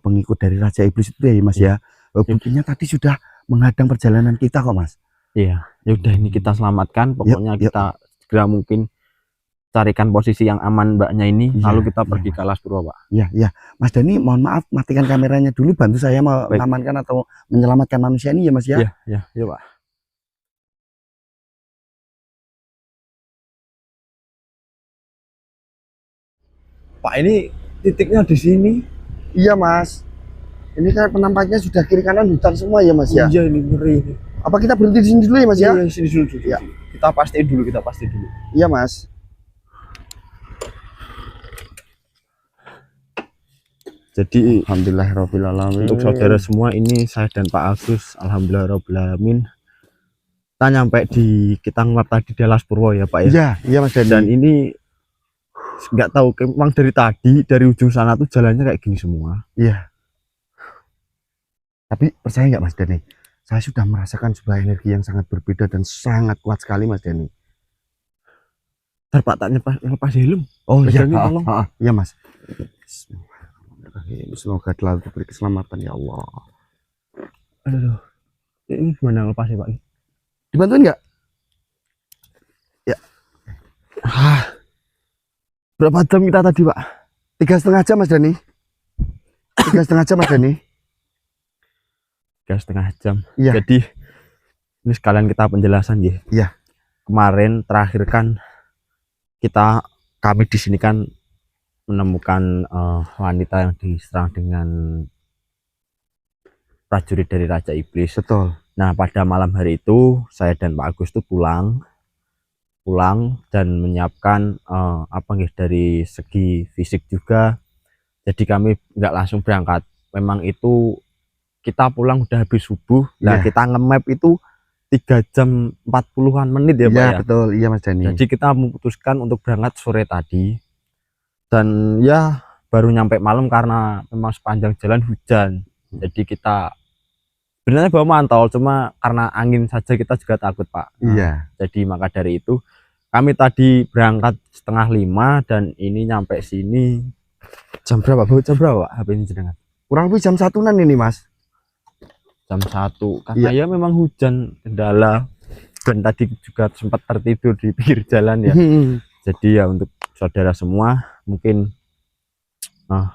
pengikut dari Raja Iblis itu ya Mas ya. Buktinya tadi sudah menghadang perjalanan kita kok Mas. Iya, ya udah ini kita selamatkan, pokoknya kita segera mungkin carikan posisi yang aman mbaknya ini, lalu kita pergi ke Alas Purwo Pak. Iya. Mas Dani, mohon maaf, matikan kameranya dulu, bantu saya mengamankan atau menyelamatkan manusia ini ya Mas ya. Iya Pak. Pak, ini titiknya di sini. Iya Mas. Ini kan penampaknya sudah kiri kanan hutan semua ya Mas ya. Iya, ini ngeri ini. Apa kita berhenti di sini dulu ya Mas ya? Iya, sini dulu. Ya. Kita pastiin dulu. Iya Mas. Jadi alhamdulillahirobbilalamin. Untuk saudara semua, ini saya dan Pak Agus alhamdulillahirobbilalamin kita nyampe kita ngelap tadi di Alas Purwo ya Pak ya. Iya Mas Dani. Dan ini nggak tahu, memang dari ujung sana tuh jalannya kayak gini semua. Iya. Tapi percaya nggak Mas Dani, saya sudah merasakan sebuah energi yang sangat berbeda dan sangat kuat sekali Mas Dani. Ntar Pak, tak lepas helm. Oh iya, tolong. Iya Mas. Semoga selalu diberi keselamatan ya Allah. Aduh, ini gimana lepasnya Pak? Dibantuin nggak? Ya. Berapa jam kita tadi Pak? 3,5 jam Mas Dani. 3,5 jam Mas Dani. 3,5 jam. Iya. Jadi ini sekalian kita penjelasan ya. Iya. Kemarin terakhir kan kami di sini kan menemukan wanita yang diserang dengan prajurit dari Raja Iblis. Betul. Nah, pada malam hari itu saya dan Pak Agus tuh pulang dan menyiapkan dari segi fisik juga. Jadi kami nggak langsung berangkat. Memang itu kita pulang udah habis subuh. Nah, kita nge-map itu 3 jam 40-an menit ya Pak ya. Betul, iya Mas Dani. Jadi kita memutuskan untuk berangkat sore tadi. Dan ya baru nyampe malam karena memang sepanjang jalan hujan. Jadi kita sebenarnya bawa mantel, cuma karena angin saja kita juga takut Pak. Iya. Jadi maka dari itu kami tadi berangkat 4:30 dan ini nyampe sini jam berapa? Jam berapa HP ini jenengan? Kurang lebih jam 1-an ini Mas. Jam 1 karena ya memang hujan kendala dan tadi juga sempat tertidur di pinggir jalan ya. Jadi ya untuk saudara semua mungkin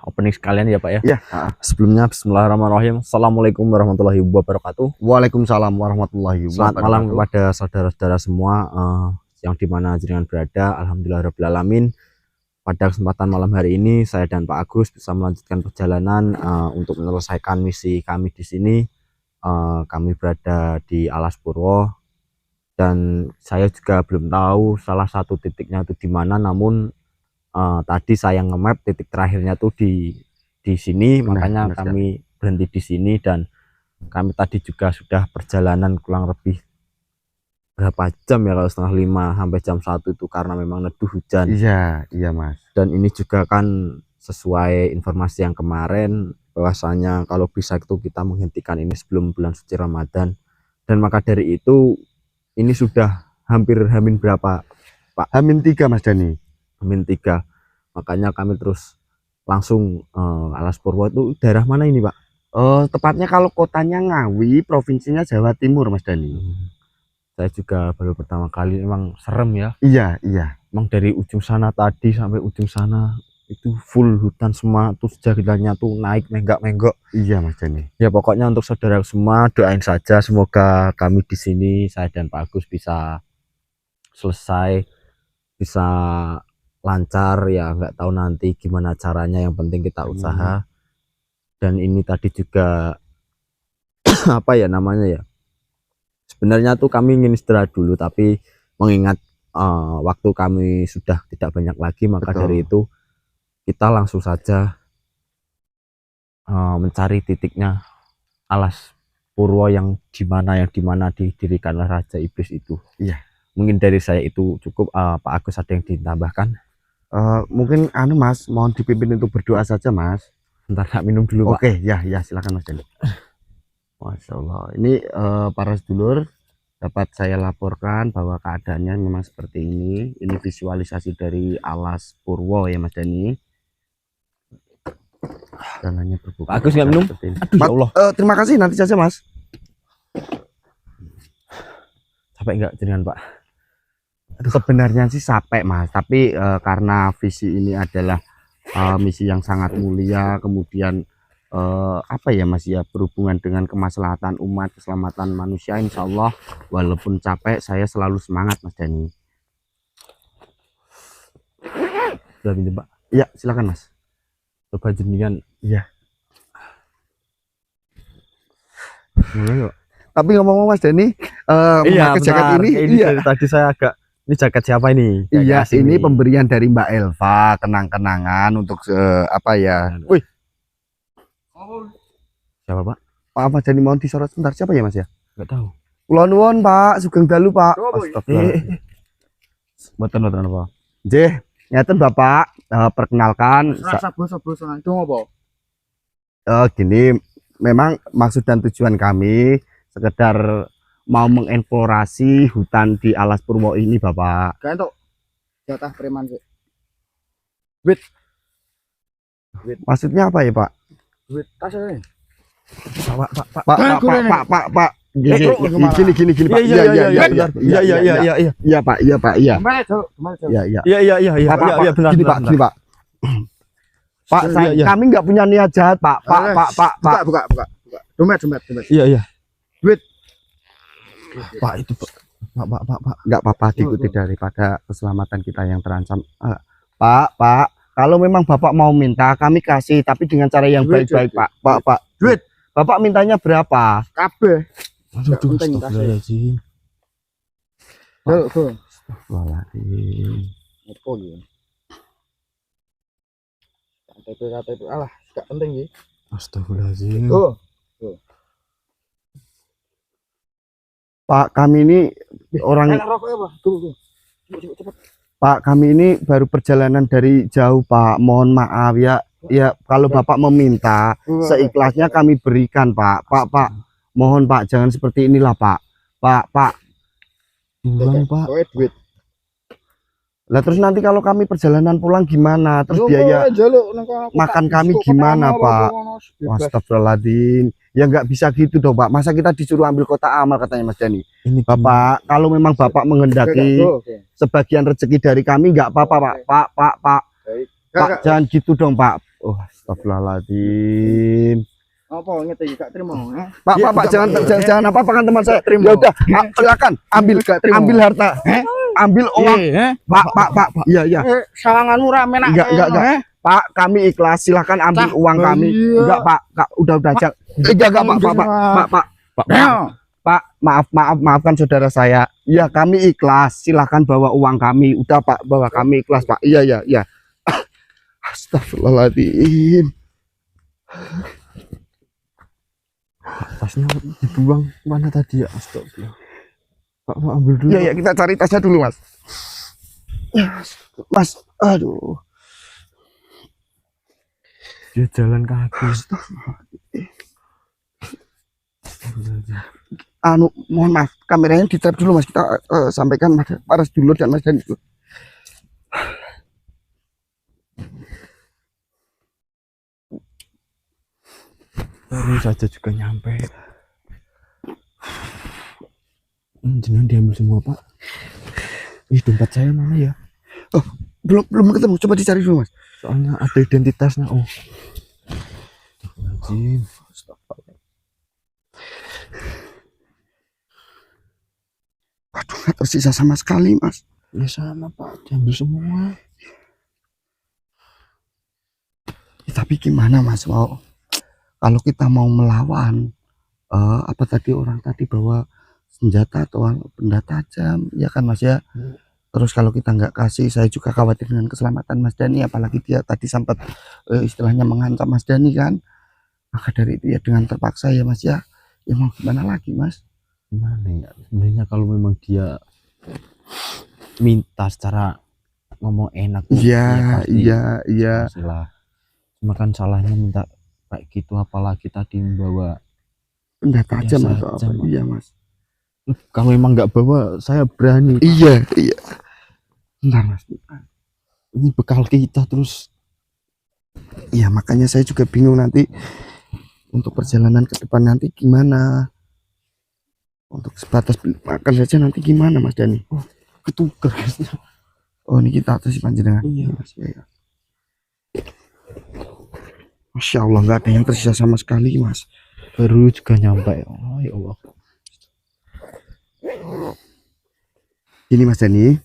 opening sekalian ya Pak ya. Iya. Sebelumnya bismillahirrahmanirrahim. Assalamualaikum warahmatullahi wabarakatuh. Waalaikumsalam warahmatullahi wabarakatuh. Selamat malam kepada saudara-saudara semua yang dimana jenengan berada. Alhamdulillahirobbilalamin. Pada kesempatan malam hari ini saya dan Pak Agus bisa melanjutkan perjalanan untuk menyelesaikan misi kami di sini. Kami berada di Alas Purwo dan saya juga belum tahu salah satu titiknya itu di mana, namun tadi saya nge-map titik terakhirnya tuh di sini, makanya kami berhenti di sini. Dan kami tadi juga sudah perjalanan kurang lebih berapa jam ya, kalau 4:30 sampai jam 1 itu karena memang neduh hujan. Iya Mas. Dan ini juga kan sesuai informasi yang kemarin bahwasanya kalau bisa itu kita menghentikan ini sebelum bulan suci Ramadan. Dan maka dari itu ini sudah hampir berapa Pak. H-3 Mas Dani. H-3. Makanya kami terus langsung Alas Purwo itu daerah mana ini Pak? Tepatnya kalau kotanya Ngawi, provinsinya Jawa Timur Mas Dani. Saya juga baru pertama kali, emang serem ya. Iya. Emang dari ujung sana tadi sampai ujung sana itu full hutan semua, terus jalannya tuh naik menggak-menggok. Iya Mas Dani. Ya pokoknya untuk saudara semua doain saja semoga kami di sini, saya dan Pak Agus bisa selesai, bisa lancar ya, nggak tahu nanti gimana caranya, yang penting kita usaha. Dan ini tadi juga apa ya namanya ya, sebenarnya tuh kami ingin istirahat dulu, tapi mengingat waktu kami sudah tidak banyak lagi, maka dari itu kita langsung saja mencari titiknya Alas Purwo yang dimana didirikan oleh Raja Iblis itu. Iya. Mungkin dari saya itu cukup. Pak Agus ada yang ditambahkan? Mungkin Mas, mohon dipimpin untuk berdoa saja Mas. Bentar, tak minum dulu Pak. Oke, ya silakan Mas Dani. Masya Allah, ini para sedulur dapat saya laporkan bahwa keadaannya memang seperti ini. Ini visualisasi dari Alas Purwo ya Mas Dani. Jalannya terbuka. Pak Agus nggak minum? Aduh ya Allah. Terima kasih, nanti saja Mas. Sampai enggak jenengan Pak? Sebenarnya sih sampai Mas, tapi karena visi ini adalah misi yang sangat mulia, kemudian apa ya Mas ya, berhubungan dengan kemaslahatan umat, keselamatan manusia, insya Allah walaupun capek saya selalu semangat Mas Dani. Sudah minum Pak? Iya silakan Mas. Coba jenengan. Iya. Mulai yuk. Tapi ngomong-ngomong Mas Dani, memakai jaket ini, iya. Tadi saya agak, ini jaket siapa ini? Iya, ini pemberian dari Mbak Elva, kenang-kenangan untuk apa ya? Wih. Siapa Pak? Pak Mas Dani mohon disorot sebentar, siapa ya Mas ya? Enggak tahu. Kula nuwun Pak, sugeng dalu Pak. Astagfirullah. Mboten apa. Nggih, ngeten Bapak, perkenalkan. Basa-basa itu apa? Gini, memang maksud dan tujuan kami sekedar mau mengeksplorasi hutan di Alas Purwo ini Bapak. Kayak untuk jatah preman sih. Maksudnya apa ya Pak? Duit tas ini. Pak. Gini Pak. Iya Pak. Iya. Benar. Gini Pak. Pak, kami nggak punya niat jahat Pak. Pak. Buka. Dompet. Iya. Duit. Pak itu Pak. Nggak apa-apa, diikuti daripada keselamatan kita yang terancam. Pak. Kalau memang Bapak mau minta, kami kasih, tapi dengan cara yang baik-baik Pak. Pak. Duit. Bapak mintanya berapa? Kabeh. Aduh, penting kasih. Tuh. Astagfirullahaladzim. Apa ya? KTP alah, gak penting sih. Astagfirullahaladzim. Tuh. Pak, kami ini orang. Rokok apa? Tuh. Cepet. Pak, kami ini baru perjalanan dari jauh Pak. Mohon maaf ya. Ya, kalau Bapak meminta, seikhlasnya kami berikan Pak. Pak. Mohon Pak, jangan seperti inilah Pak. Pak. Pulang Pak. Duit. Lah terus nanti kalau kami perjalanan pulang gimana? Terus biaya makan kami gimana Pak? Astagfirullahaladzim. Ya nggak bisa gitu dong Pak. Masa kita disuruh ambil kotak amal katanya Mas Dani. Ini Bapak, kalau memang Bapak menghendaki sebagian rezeki dari kami nggak apa-apa Pak. Pak, jangan gitu dong Pak. Oh, astagfirullahaladzim. Apa ngerti gak terima? Pak, jangan apa-apa kan teman saya. Ya udah, silakan ambil harta. Ambil uang. Pak. Iya. Sawanganmu rame nak. Enggak. Pak, kami ikhlas. Silakan ambil uang kami. Enggak, Pak. Udah jangan. Enggak, Pak. Maafkan saudara saya. Ya, kami ikhlas. Silakan bawa uang kami. Udah, Pak, bawa kami ikhlas, Pak. Iya. Astagfirullahaladzim. Tasnya dibuang mana tadi ya? Astagfirullah. Pak, mau ambil dulu. Iya, kita cari tasnya dulu, Mas. Mas, aduh. Dia jalan kaki. Mohon maaf, kameranya di tap dulu Mas. Kita sampaikan para sedulur dan Mas Dani. baru saja juga nyampe. Jenengan diambil semua Pak. Dompet saya mana ya? Oh, belum ketemu, coba dicari dulu Mas. Soalnya ada identitasnya. Oh, Astagfirullahaladzim. Waduh, nggak tersisa sama sekali Mas. Ya sama Pak, diambil semua. Ya, tapi gimana Mas, kalau kita mau melawan, apa tadi orang tadi bawa senjata atau benda tajam, ya kan Mas ya. Terus kalau kita nggak kasih, saya juga khawatir dengan keselamatan Mas Dani, apalagi dia tadi sempat istilahnya mengancam Mas Dani kan. Maka dari itu ya dengan terpaksa ya Mas ya, ya mau gimana lagi Mas. Gimana ya, sebenarnya kalau memang dia minta secara ngomong enak tuh, iya. Masalah. Cuma kan salahnya minta kayak gitu, apalagi tadi membawa benda tajam atau apa. Iya Mas. Kalau emang nggak bawa, saya berani. Iya. Bentar Mas, ini bekal kita terus. Iya, makanya saya juga bingung nanti untuk perjalanan ke depan nanti gimana. Untuk sebatas makan saja nanti gimana Mas Dani? Oh, ketuker. Oh, ini kita atas panjenengan. Iya Mas ya. Masya Allah, nggak ada yang tersisa sama sekali Mas. Baru juga nyampe. Oh ya Allah. Ini Mas Dani.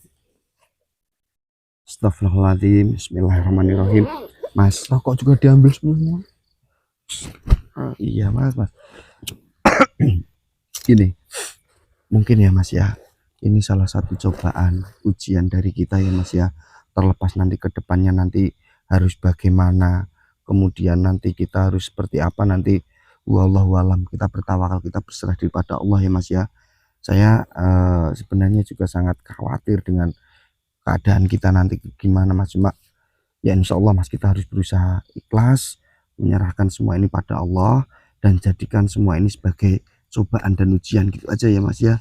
Astagfirullahaladzim. Bismillahirrahmanirrahim. Mas, Rokok juga diambil semua. Iya Mas. Gini, mungkin ya Mas ya, ini salah satu cobaan, ujian dari kita ya Mas ya. Terlepas nanti ke depannya nanti harus bagaimana, kemudian nanti kita harus seperti apa nanti, wallahu alam, kita bertawakal, kita berserah diri pada Allah ya Mas ya. Saya sebenarnya juga sangat khawatir dengan keadaan kita nanti gimana Mas, cuma ya insya Allah Mas kita harus berusaha ikhlas, menyerahkan semua ini pada Allah dan jadikan semua ini sebagai cobaan dan ujian gitu aja ya Mas ya.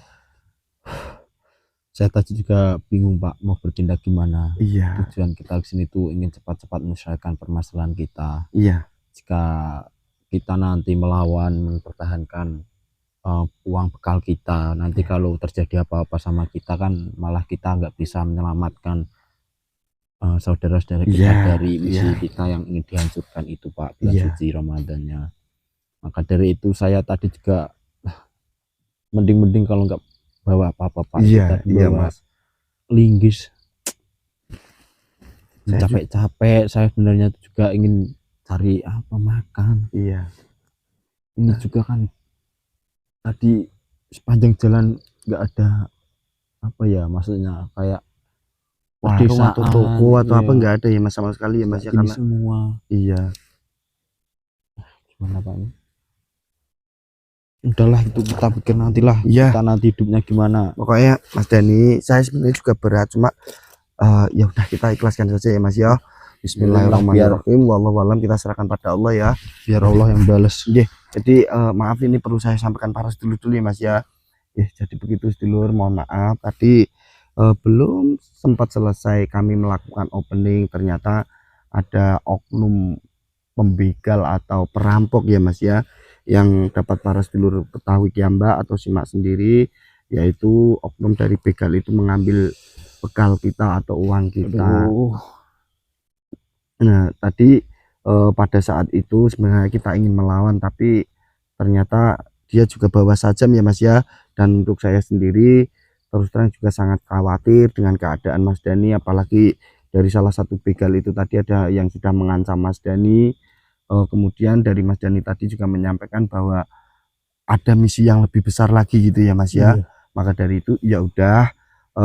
Saya tadi juga bingung Pak mau bertindak gimana. Iya. Tujuan kita kesini tuh ingin cepat-cepat menyelesaikan permasalahan kita. Iya. Jika kita nanti melawan, mempertahankan uang bekal kita, nanti kalau terjadi apa-apa sama kita kan malah kita nggak bisa menyelamatkan saudara-saudara kita dari misi kita yang ingin dihancurkan itu Pak, bulan suci Ramadannya. Maka dari itu saya tadi juga mending kalau nggak bawa apa-apa Pak. Iya Mas. Linggis. Capek-capek saya sebenarnya juga ingin cari apa makan. Iya. Ini juga kan tadi sepanjang jalan nggak ada apa ya, maksudnya kayak warung atau toko atau apa nggak ada ya Mas sama sekali ya Mas ya, karena semua. Iya. Gimana Pak ini? Udahlah itu kita pikir nantilah. Iya. Kita nanti hidupnya gimana. Pokoknya Mas Dani, saya sebenarnya juga berat, cuma ya udah kita ikhlaskan saja ya Mas ya. Bismillahirrahmanirrahim. Wallahu alam, kita serahkan pada Allah ya. Biar Allah yang balas. Jadi maaf ini perlu saya sampaikan para sedulur dulu ya Mas ya. Jadi begitu sedulur, mohon maaf tadi belum sempat selesai kami melakukan opening, ternyata ada oknum pembegal atau perampok ya Mas ya, yang dapat para sedulur ketahui kiamba atau simak sendiri, yaitu oknum dari begal itu mengambil bekal kita atau uang kita. Nah tadi pada saat itu sebenarnya kita ingin melawan, tapi ternyata dia juga bawa sajam ya Mas ya. Dan untuk saya sendiri terus terang juga sangat khawatir dengan keadaan Mas Dani, apalagi dari salah satu begal itu tadi ada yang sudah mengancam Mas Dani. Kemudian dari Mas Dani tadi juga menyampaikan bahwa ada misi yang lebih besar lagi gitu ya Mas ya. Maka dari itu ya udah,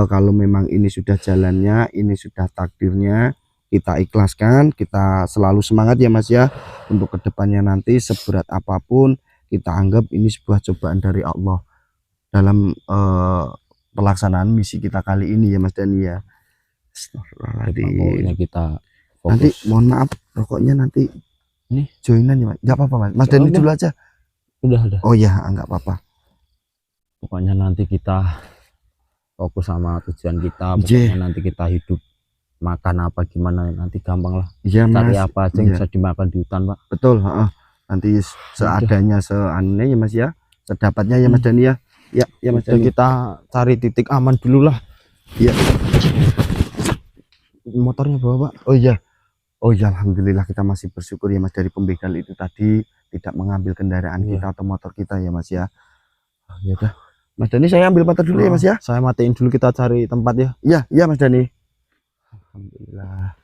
kalau memang ini sudah jalannya, ini sudah takdirnya, kita ikhlaskan, kita selalu semangat ya Mas ya. Untuk kedepannya nanti seberat apapun kita anggap ini sebuah cobaan dari Allah dalam pelaksanaan misi kita kali ini ya Mas Dani ya. Pokoknya kita fokus. Nanti mohon maaf rokoknya nanti ini joinan ya Mas. Nggak apa-apa Mas. Mas Dani dulu aja. Udah. Oh ya, nggak apa-apa. Pokoknya nanti kita fokus sama tujuan kita. Pokoknya nanti kita hidup makan apa gimana nanti gampang lah. Iya Mas. Cari apa aja yang bisa dimakan di hutan Pak. Betul. nanti seadanya seaneh ya Mas ya, sedapatnya ya Mas Dani ya. Ya Mas Dani. Kita cari titik aman dulu lah. Iya. Motornya bawa, Pak. Oh iya. Oh ya, alhamdulillah kita masih bersyukur ya Mas, dari pembegal itu tadi tidak mengambil kendaraan kita atau motor kita ya Mas ya. Ya udah. Mas Dani, saya ambil motor dulu ya Mas ya. Saya matiin dulu, kita cari tempat ya. Iya Mas Dani. Alhamdulillah.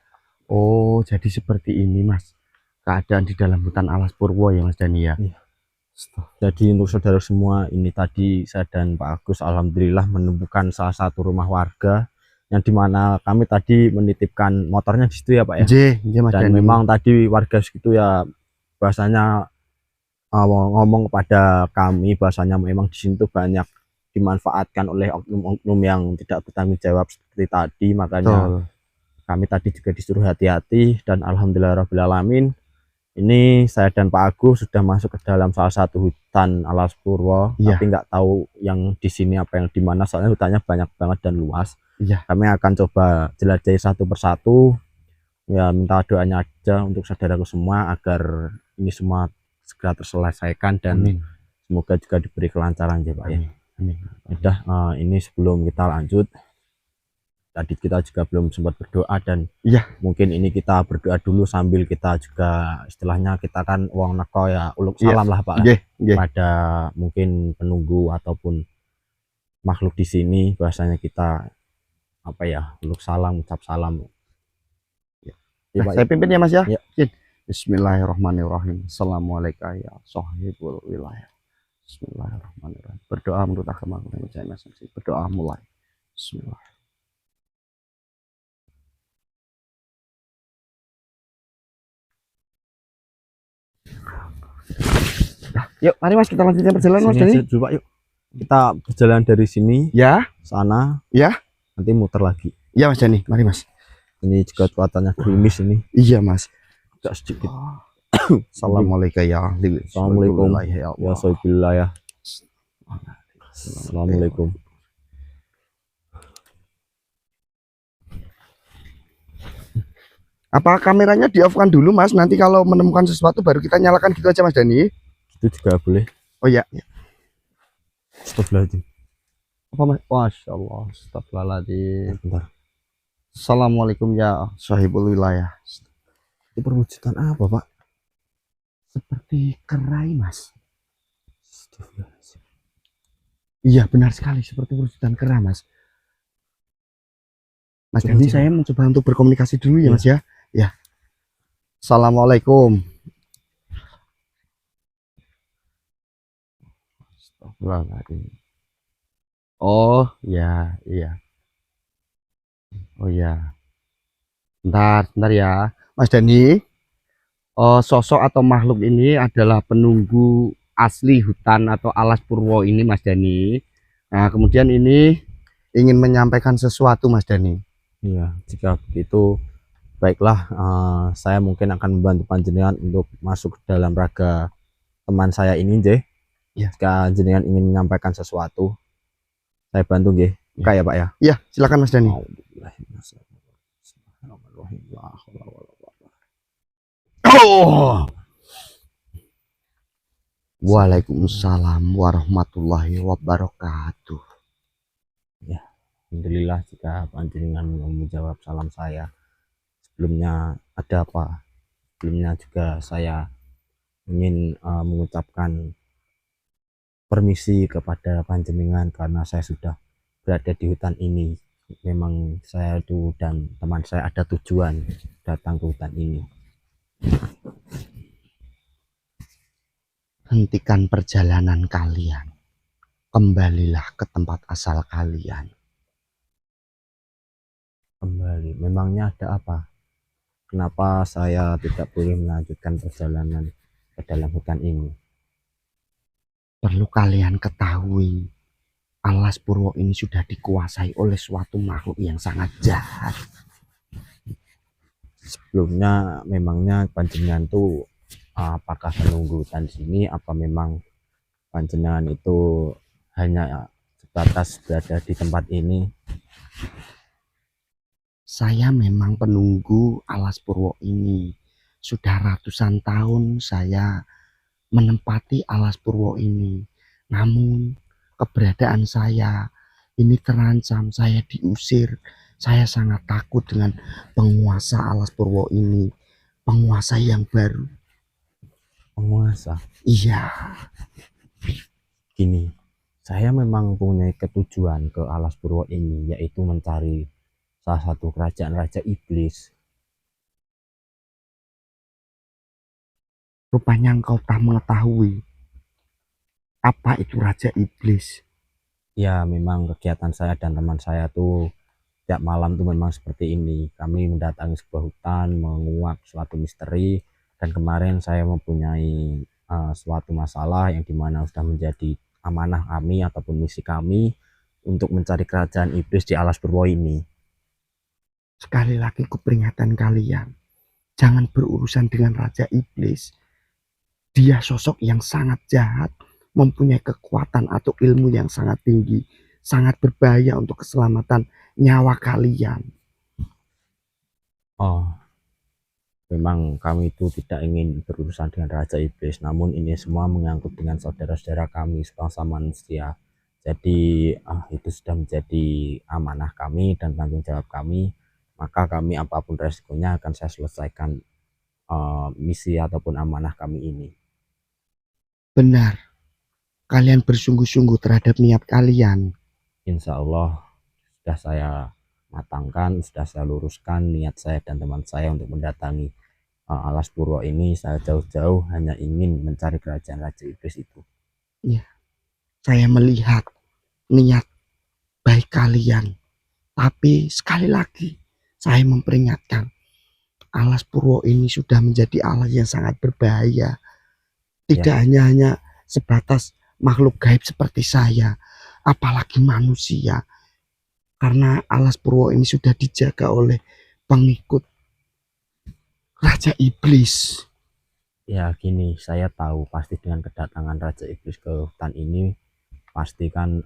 Oh, jadi seperti ini Mas keadaan di dalam hutan Alas Purwo ya Mas Dani ya. Iya. Jadi untuk saudara semua, ini tadi saya dan Pak Agus alhamdulillah menemukan salah satu rumah warga yang dimana kami tadi menitipkan motornya di situ ya Pak ya. Mas Dan Dani. memang tadi warga segitu ya bahasanya ngomong kepada kami bahasanya memang di sini tuh banyak dimanfaatkan oleh oknum-oknum yang tidak bertanggung jawab seperti tadi, makanya kami tadi juga disuruh hati-hati. Dan alhamdulillah alamin, ini saya dan Pak Agus sudah masuk ke dalam salah satu hutan Alas Purwo, tapi nggak tahu yang di sini apa yang di mana, soalnya hutannya banyak banget dan luas. Kami akan coba jelajahi satu persatu, ya minta doanya aja untuk saudaraku semua agar ini semua segera terselesaikan dan semoga juga diberi kelancaran ya Pak ya. Udah, ini sebelum kita lanjut, tadi kita juga belum sempat berdoa, dan mungkin ini kita berdoa dulu sambil kita juga istilahnya kita kan wong neko ya, uluk salam lah Pak pada mungkin penunggu ataupun makhluk di sini, bahasanya kita apa ya, uluk salam, ucap salam. Saya pimpin ya Mas ya. Bismillahirrahmanirrahim. Assalamualaikum ya sahibul wilayah. Bismillahirrahmanirrahim. Berdoa menurut agama saya Mas. Berdoa mulai. Bismillah. Yuk, mari Mas, kita lanjutkan perjalanan Mas Dani. Yuk, kita berjalan dari sini sana nanti muter lagi. Iya Mas Dani, mari Mas. Ini juga cuacanya gerimis ini. Iya Mas. Agak sedikit. Assalamualaikum ya. Assalamualaikum ya sohibillah ya. Assalamualaikum. Apa kameranya di off kan dulu Mas, nanti kalau menemukan sesuatu baru kita nyalakan gitu aja Mas Dani. Itu juga boleh. Oh iya. Astagfirullahaladzim. Apa Mas? Masya Allah. Astagfirullahaladzim. Bentar. Assalamualaikum ya sahibul wilayah. Itu perwujudan apa Pak? Seperti kerai Mas. Iya benar sekali, seperti perwujudan kera Mas. Mas Dani, saya mencoba untuk berkomunikasi dulu ya Mas ya. Ya. Assalamualaikum. Astagfirullahaladzim. Oh ya, iya. Oh ya. Bentar ya. Mas Dani, sosok atau makhluk ini adalah penunggu asli hutan atau Alas Purwo ini Mas Dani. Nah, kemudian ini ingin menyampaikan sesuatu Mas Dani. Iya, jika begitu baiklah, saya mungkin akan membantu panjenengan untuk masuk ke dalam raga teman saya ini, Jika jenengan ingin menyampaikan sesuatu, saya bantu, Kayak Pak ya. Iya, silakan Mas Dani. Waalaikumsalam warahmatullahi wabarakatuh. Ya, alhamdulillah jika panjenengan menjawab salam saya. Sebelumnya ada apa? Sebelumnya juga saya ingin mengucapkan permisi kepada panjenengan karena saya sudah berada di hutan ini. Memang saya itu dan teman saya ada tujuan datang ke hutan ini. Hentikan perjalanan kalian, kembalilah ke tempat asal kalian. Kembali, memangnya ada apa? Kenapa saya tidak boleh melanjutkan perjalanan ke dalam hutan ini? Perlu kalian ketahui, Alas Purwo ini sudah dikuasai oleh suatu makhluk yang sangat jahat. Sebelumnya memangnya panjenengan tuh apakah penunggu hutan di sini, apa memang panjenengan itu hanya sebatas berada di tempat ini? Saya memang penunggu Alas Purwo ini. Sudah ratusan tahun saya menempati alas purwo ini. Namun keberadaan saya ini terancam, saya diusir. Saya sangat takut dengan penguasa alas purwo ini, penguasa yang baru. Penguasa? Iya. Gini, saya memang punya ketujuan ke alas purwo ini, yaitu mencari salah satu kerajaan raja iblis. Rupanya engkau tak mengetahui apa itu raja iblis. Ya, memang kegiatan saya dan teman saya tuh tiap malam tuh memang seperti ini. Kami mendatangi sebuah hutan, menguak suatu misteri, dan kemarin saya mempunyai suatu masalah yang dimana sudah menjadi amanah kami ataupun misi kami untuk mencari kerajaan iblis di alas purwo ini. Sekali lagi kuperingatkan kalian, jangan berurusan dengan raja iblis. Dia sosok yang sangat jahat, mempunyai kekuatan atau ilmu yang sangat tinggi, sangat berbahaya untuk keselamatan nyawa kalian. Oh, memang kami itu tidak ingin berurusan dengan raja iblis, namun ini semua menyangkut dengan saudara-saudara kami sebangsa manusia. Jadi itu sudah menjadi amanah kami dan tanggung jawab kami, maka kami apapun resikonya akan saya selesaikan misi ataupun amanah kami ini. Benar, kalian bersungguh-sungguh terhadap niat kalian. Insya Allah sudah saya matangkan, sudah saya luruskan niat saya dan teman saya untuk mendatangi alas purwo ini. Saya jauh-jauh hanya ingin mencari kerajaan raja iblis itu. Ya, saya melihat niat baik kalian, tapi sekali lagi saya memperingatkan, alas purwo ini sudah menjadi alas yang sangat berbahaya. Tidak hanya sebatas makhluk gaib seperti saya, apalagi manusia. Karena alas purwo ini sudah dijaga oleh pengikut raja iblis. Ya gini, saya tahu pasti dengan kedatangan raja iblis ke hutan ini pastikan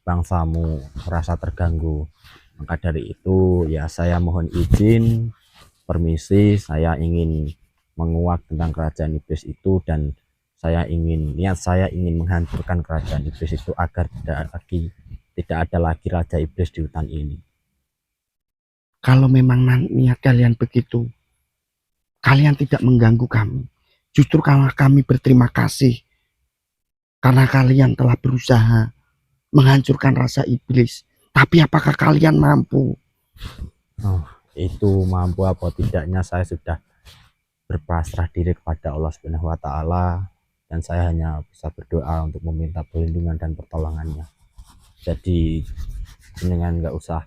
bangsamu merasa terganggu. Maka dari itu ya saya mohon izin, permisi, saya ingin menguak tentang kerajaan iblis itu, dan niat saya ingin menghancurkan kerajaan iblis itu agar tidak ada lagi raja iblis di hutan ini. Kalau memang niat kalian begitu, kalian tidak mengganggu kami. Justru karena kami berterima kasih karena kalian telah berusaha menghancurkan rasa iblis. Tapi apakah kalian mampu? Oh, itu mampu apa tidaknya saya sudah berpasrah diri kepada Allah Subhanahu wa taala, dan saya hanya bisa berdoa untuk meminta perlindungan dan pertolongannya. Jadi dengan nggak usah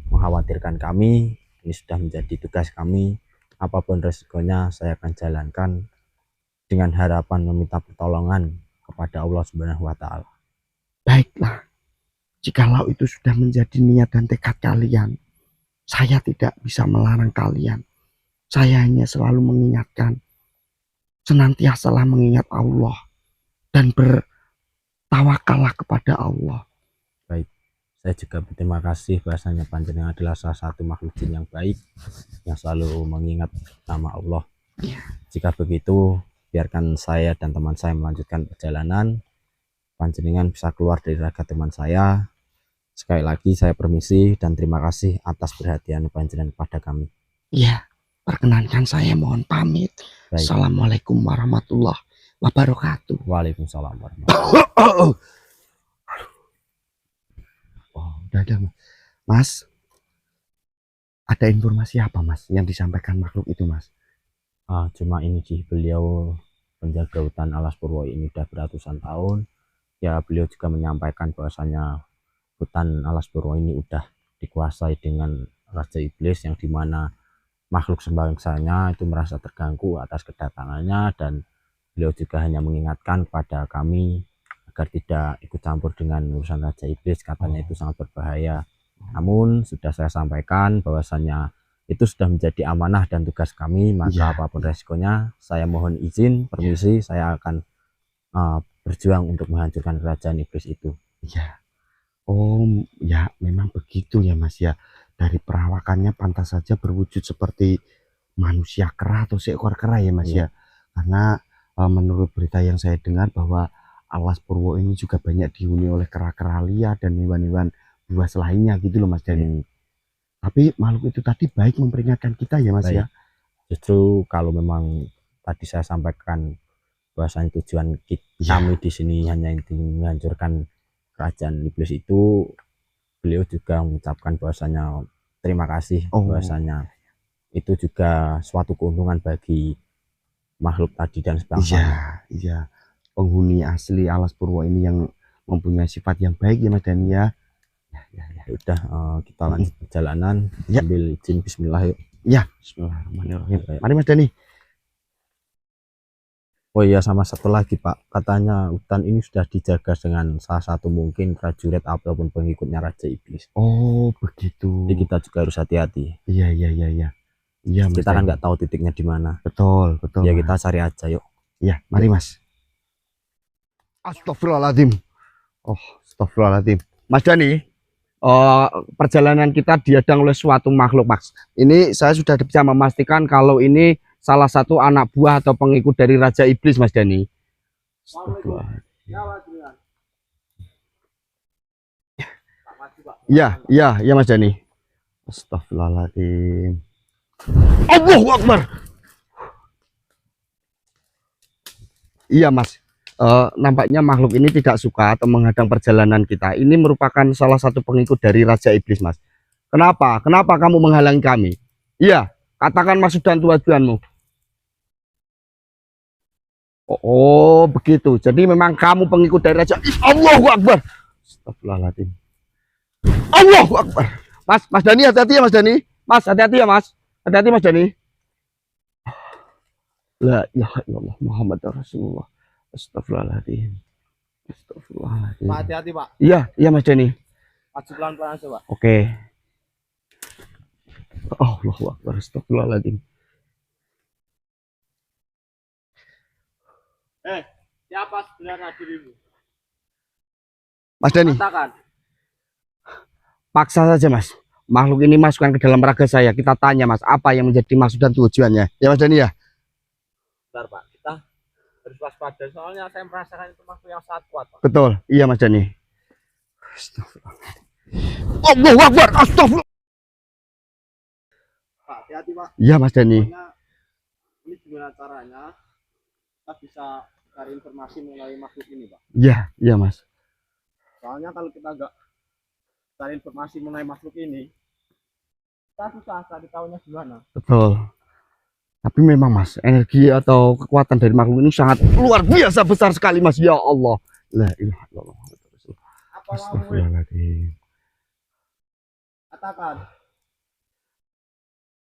mengkhawatirkan kami, ini sudah menjadi tugas kami. Apapun resikonya saya akan jalankan dengan harapan meminta pertolongan kepada Allah Subhanahu wa taala. Baiklah, jikalau itu sudah menjadi niat dan tekad kalian, saya tidak bisa melarang kalian. Saya hanya selalu mengingatkan, senantiasalah mengingat Allah dan bertawakallah kepada Allah. Baik, saya juga berterima kasih bahasanya panjenengan adalah salah satu makhluk jin yang baik yang selalu mengingat nama Allah. Ya. Jika begitu, biarkan saya dan teman saya melanjutkan perjalanan. Panjenengan bisa keluar dari raga teman saya. Sekali lagi saya permisi dan terima kasih atas perhatian panjenengan kepada kami. Ya, perkenankan saya mohon pamit. Baik. Assalamualaikum warahmatullahi wabarakatuh. Waalaikumsalam warahmatullahi wabarakatuh. Oh, udah ada, Mas. Ada informasi apa, Mas, yang disampaikan makhluk itu, Mas? Cuma ini sih, beliau penjaga hutan alas purwo ini udah beratusan tahun. Ya, beliau juga menyampaikan bahwasanya hutan alas purwo ini udah dikuasai dengan raja iblis, yang dimana makhluk sembangsanya itu merasa terganggu atas kedatangannya, dan beliau juga hanya mengingatkan kepada kami agar tidak ikut campur dengan urusan raja iblis, katanya itu sangat berbahaya. Namun sudah saya sampaikan bahwasanya itu sudah menjadi amanah dan tugas kami, maka apapun resikonya saya mohon izin, permisi, saya akan berjuang untuk menghancurkan kerajaan iblis itu. Ya. Oh ya, memang begitu ya, Mas ya. Dari perawakannya pantas saja berwujud seperti manusia kera atau seekor kera ya, Mas ya. Karena menurut berita yang saya dengar bahwa Alas Purwo ini juga banyak dihuni oleh kera-kera liar dan hewan-hewan buas lainnya gitu loh Mas Dani. Tapi makhluk itu tadi baik memperingatkan kita ya Mas Baik. ya. Justru kalau memang tadi saya sampaikan bahwasanya tujuan kami di sini hanya ingin menghancurkan kerajaan iblis, itu beliau juga mengucapkan bahwasanya terima kasih, bahwasanya itu juga suatu keuntungan bagi makhluk tadi dan sebagainya. Iya, penghuni asli Alas Purwo ini yang mempunyai sifat yang baik ya Mas Dani ya. Udah, kita lanjut perjalanan. Ambil izin, bismillah yuk. Ya, bismillahirrahmanirrahim. Mari Mas Dani. Oh iya, sama satu lagi Pak, katanya hutan ini sudah dijaga dengan salah satu mungkin prajurit ataupun pengikutnya Raja Iblis. Oh begitu. Jadi kita juga harus hati-hati. Iya. Iya, kita kan nggak tahu titiknya di mana. Betul. Ya kita cari aja yuk. Ya, mari Mas. Astagfirullahaladzim. Astagfirullahaladzim. Mas Dani, perjalanan kita dihadang oleh suatu makhluk Mas. Ini saya sudah bisa memastikan kalau ini salah satu anak buah atau pengikut dari Raja Iblis Mas Dani. Iya Mas Dani. Astagfirullahaladzim. Allahu Akbar. Iya Mas, nampaknya makhluk ini tidak suka atau menghadang perjalanan kita. Ini merupakan salah satu pengikut dari Raja Iblis Mas. Kenapa kamu menghalangi kami? Iya, katakan maksud dan tujuanmu. Oh begitu, jadi memang kamu pengikut dari Raja. Allahu Akbar. Astagfirullahaladzim. Allahu Akbar. Mas Dani, hati-hati ya Mas Dani. Mas, hati-hati ya Mas. Hati-hati Mas Dani. La ilaha illallah Muhammad Rasulullah. Astagfirullahaladzim. Astagfirullahaladzim. Pak, hati-hati Pak. Iya Mas Dani. Maju pelan-pelan aja Pak. Oke. Allahu Akbar. Astagfirullahaladzim. Siapa sebenarnya dirimu? Mas Dani, Katakan. paksa saja Mas. Makhluk ini masukkan ke dalam raga saya. Kita tanya Mas, apa yang menjadi maksud dan tujuannya? Ya Mas Dani ya? Bentar Pak, kita harus waspada soalnya saya merasakan itu makhluk yang sangat kuat Pak. Betul, iya Mas Dani. Astagfirullah. Allahu Akbar. Astagfirullah. Pak, hati-hati Pak. Iya Mas Dani. Ini gimana caranya kita bisa cari informasi mengenai makhluk ini Pak? Iya Mas. Soalnya kalau kita nggak cari informasi mengenai makhluk ini, kita susah cari tahunya gimana. Betul. Tapi memang Mas, energi atau kekuatan dari makhluk ini sangat luar biasa besar sekali Mas. Ya Allah. La ilaha illallah. Apa Astagfirullahaladzim. Katakan.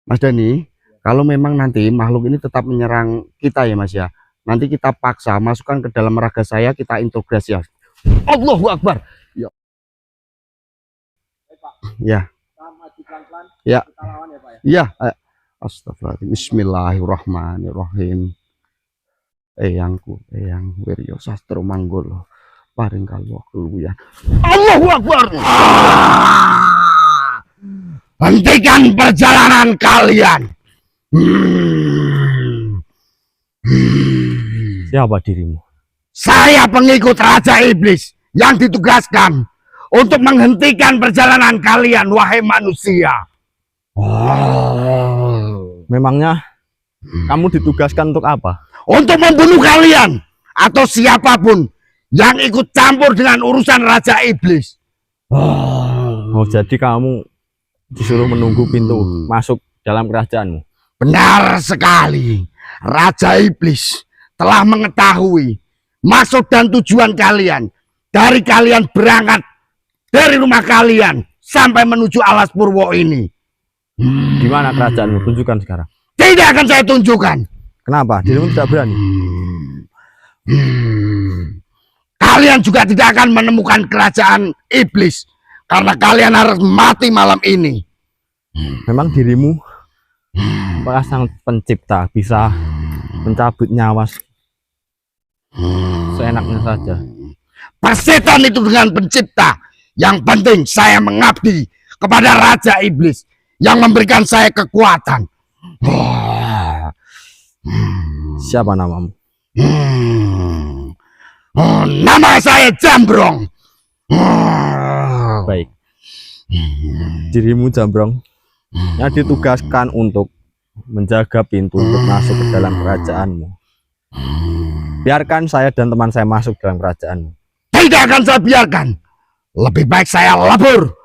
Mas Dani, kalau memang nanti makhluk ini tetap menyerang kita ya Mas ya, nanti kita paksa masukkan ke dalam raga saya, kita integrasi ya. Allahu Akbar. Ya. Pak. Ya. Kita maju pelan-pelan. Ya. Kita lawan ya Pak ya. Iya. Astagfirullahaladzim. Bismillahirrahmanirrahim. Eyang Wiryo Sastro Manggolo paring kalwa keluyan. Allahu Akbar. Hentikan perjalanan kalian. Siapa dirimu? Saya pengikut Raja Iblis yang ditugaskan untuk menghentikan perjalanan kalian, wahai manusia. Memangnya kamu ditugaskan untuk apa? Untuk membunuh kalian atau siapapun yang ikut campur dengan urusan Raja Iblis. Oh, jadi kamu disuruh menunggu pintu masuk dalam kerajaanmu? Benar sekali. Raja Iblis telah mengetahui maksud dan tujuan kalian. Dari kalian berangkat dari rumah kalian sampai menuju Alas Purwo ini. Di mana kerajaanmu? Tunjukkan sekarang. Tidak akan saya tunjukkan. Kenapa? Dirimu tidak berani? Kalian juga tidak akan menemukan kerajaan iblis karena kalian harus mati malam ini. Memang dirimu apakah sang pencipta bisa mencabut nyawa seenaknya saja? Persetan itu dengan pencipta. Yang penting saya mengabdi kepada Raja Iblis yang memberikan saya kekuatan. Siapa namamu? Oh, nama saya Jambrong. Baik. Dirimu Jambrong yang ditugaskan untuk menjaga pintu untuk masuk ke dalam kerajaanmu. Biarkan saya dan teman saya masuk dalam kerajaanmu. Tidak akan saya biarkan. Lebih baik saya lebur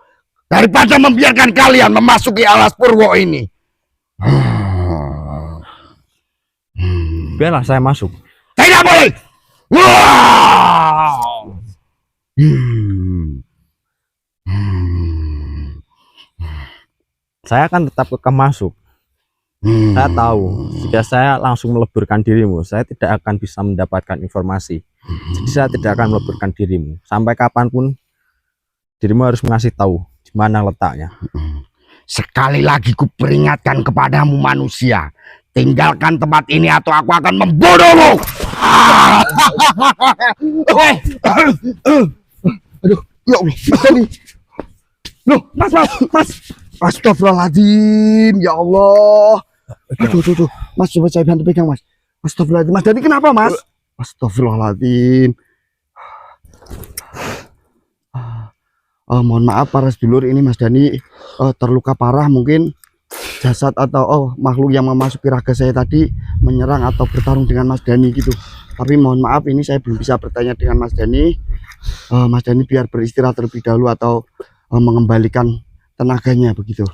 daripada membiarkan kalian memasuki alas Purwo ini. Biarlah saya masuk. Tidak boleh. Saya akan tetap kekeh masuk. Saya tahu jika saya langsung meleburkan dirimu, saya tidak akan bisa mendapatkan informasi. Jadi saya tidak akan meleburkan dirimu. Sampai kapanpun dirimu harus mengasih tahu di mana letaknya. Sekali lagi ku peringatkan kepadamu manusia, tinggalkan tempat ini atau aku akan membunuhmu. Aduh, ya Allah, Mas Dani. Loh, Mas. Astagfirullahaladzim, ya Allah. Tuh. Mas, coba saya bantu pegang, Mas. Astagfirullahaladzim. Mas Dani kenapa, Mas? Astagfirullahaladzim. Mohon maaf para sedulur, ini Mas Dani terluka parah, mungkin jasad atau makhluk yang memasuki raga saya tadi menyerang atau bertarung dengan Mas Dani gitu. Tapi mohon maaf, ini saya belum bisa bertanya dengan Mas Dani. Mas Dani biar beristirahat terlebih dahulu atau mengembalikan tenaganya begitu.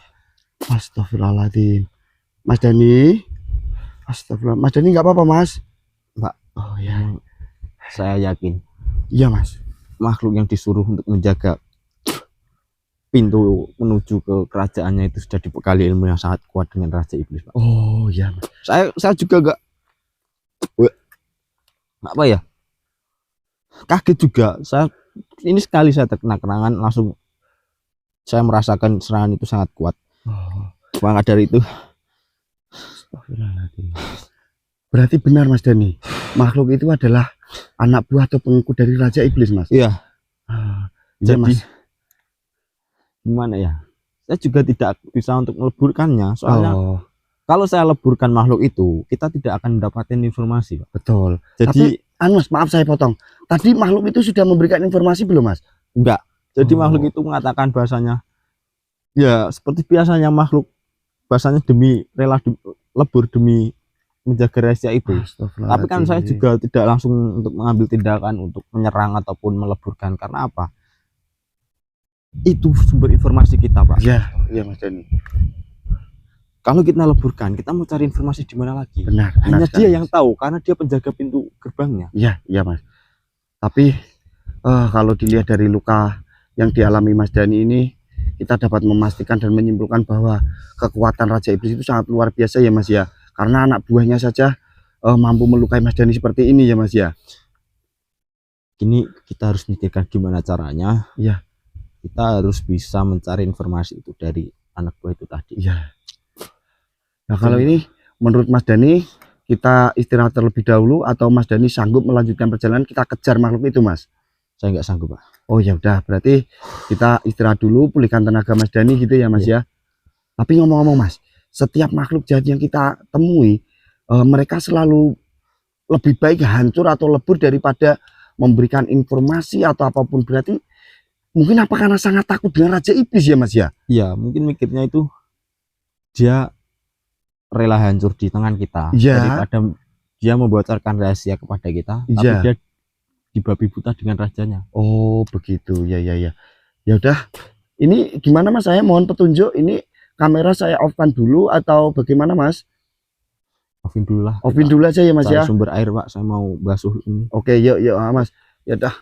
Astagfirullahaladzim. Mas Dani, astagfirullah. Mas Dani nggak apa-apa, Mas? Mbak, oh ya, saya yakin. Iya, Mas. Makhluk yang disuruh untuk menjaga pintu menuju ke kerajaannya itu sudah dibekali ilmu yang sangat kuat dengan Raja Iblis, Pak. Oh ya, Mas. Saya juga nggak apa ya, kaget juga. Ini sekali saya terkena kerangan langsung saya merasakan serangan itu sangat kuat. Maka dari itu, berarti benar Mas Dani, makhluk itu adalah anak buah atau pengikut dari Raja Iblis, Mas? Iya. Jadi Mas, gimana ya? Saya juga tidak bisa untuk meleburkannya. Soalnya kalau saya leburkan makhluk itu, kita tidak akan mendapatkan informasi, Pak. Betul. Jadi, Mas, maaf saya potong. Tadi makhluk itu sudah memberikan informasi belum, Mas? Enggak. Jadi makhluk itu mengatakan bahasanya, ya seperti biasanya makhluk, bahasanya rela lebur demi menjaga rahasia itu. Tapi kan saya juga tidak langsung untuk mengambil tindakan untuk menyerang ataupun meleburkan. Karena apa? Itu sumber informasi kita, Pak. Iya Mas Dani. Kalau kita leburkan, kita mau cari informasi di mana lagi? Benar. Hanya dia yang tahu, karena dia penjaga pintu gerbangnya. Iya Mas. Tapi kalau dilihat dari luka yang dialami Mas Dani ini, kita dapat memastikan dan menyimpulkan bahwa kekuatan Raja Iblis itu sangat luar biasa ya Mas ya. Karena anak buahnya saja mampu melukai Mas Dani seperti ini ya Mas ya. Ini kita harus mikirkan gimana caranya. Iya. Kita harus bisa mencari informasi itu dari anak buah itu tadi. Iya. Nah kalau ini menurut Mas Dani, kita istirahat terlebih dahulu atau Mas Dani sanggup melanjutkan perjalanan, kita kejar makhluk itu, Mas? Saya nggak sanggup, Pak. Oh ya udah, berarti kita istirahat dulu, pulihkan tenaga Mas Dani gitu ya Mas ya. Tapi ngomong-ngomong Mas, setiap makhluk jahat yang kita temui, mereka selalu lebih baik hancur atau lebur daripada memberikan informasi atau apapun. Berarti mungkin apa karena sangat takut dengan Raja Iblis ya Mas ya? Iya, mungkin mikirnya itu dia rela hancur di tangan kita daripada dia membocorkan rahasia kepada kita, tapi dia dibabi buta dengan rajanya. Oh begitu, ya. Ya udah, ini gimana Mas? Saya mohon petunjuk. Ini kamera saya off-kan dulu atau bagaimana Mas? Offin dulu lah. Offin dulu aja ya Mas ya. Sumber air Pak, saya mau basuh ini. Oke, yuk Mas. Ya udah.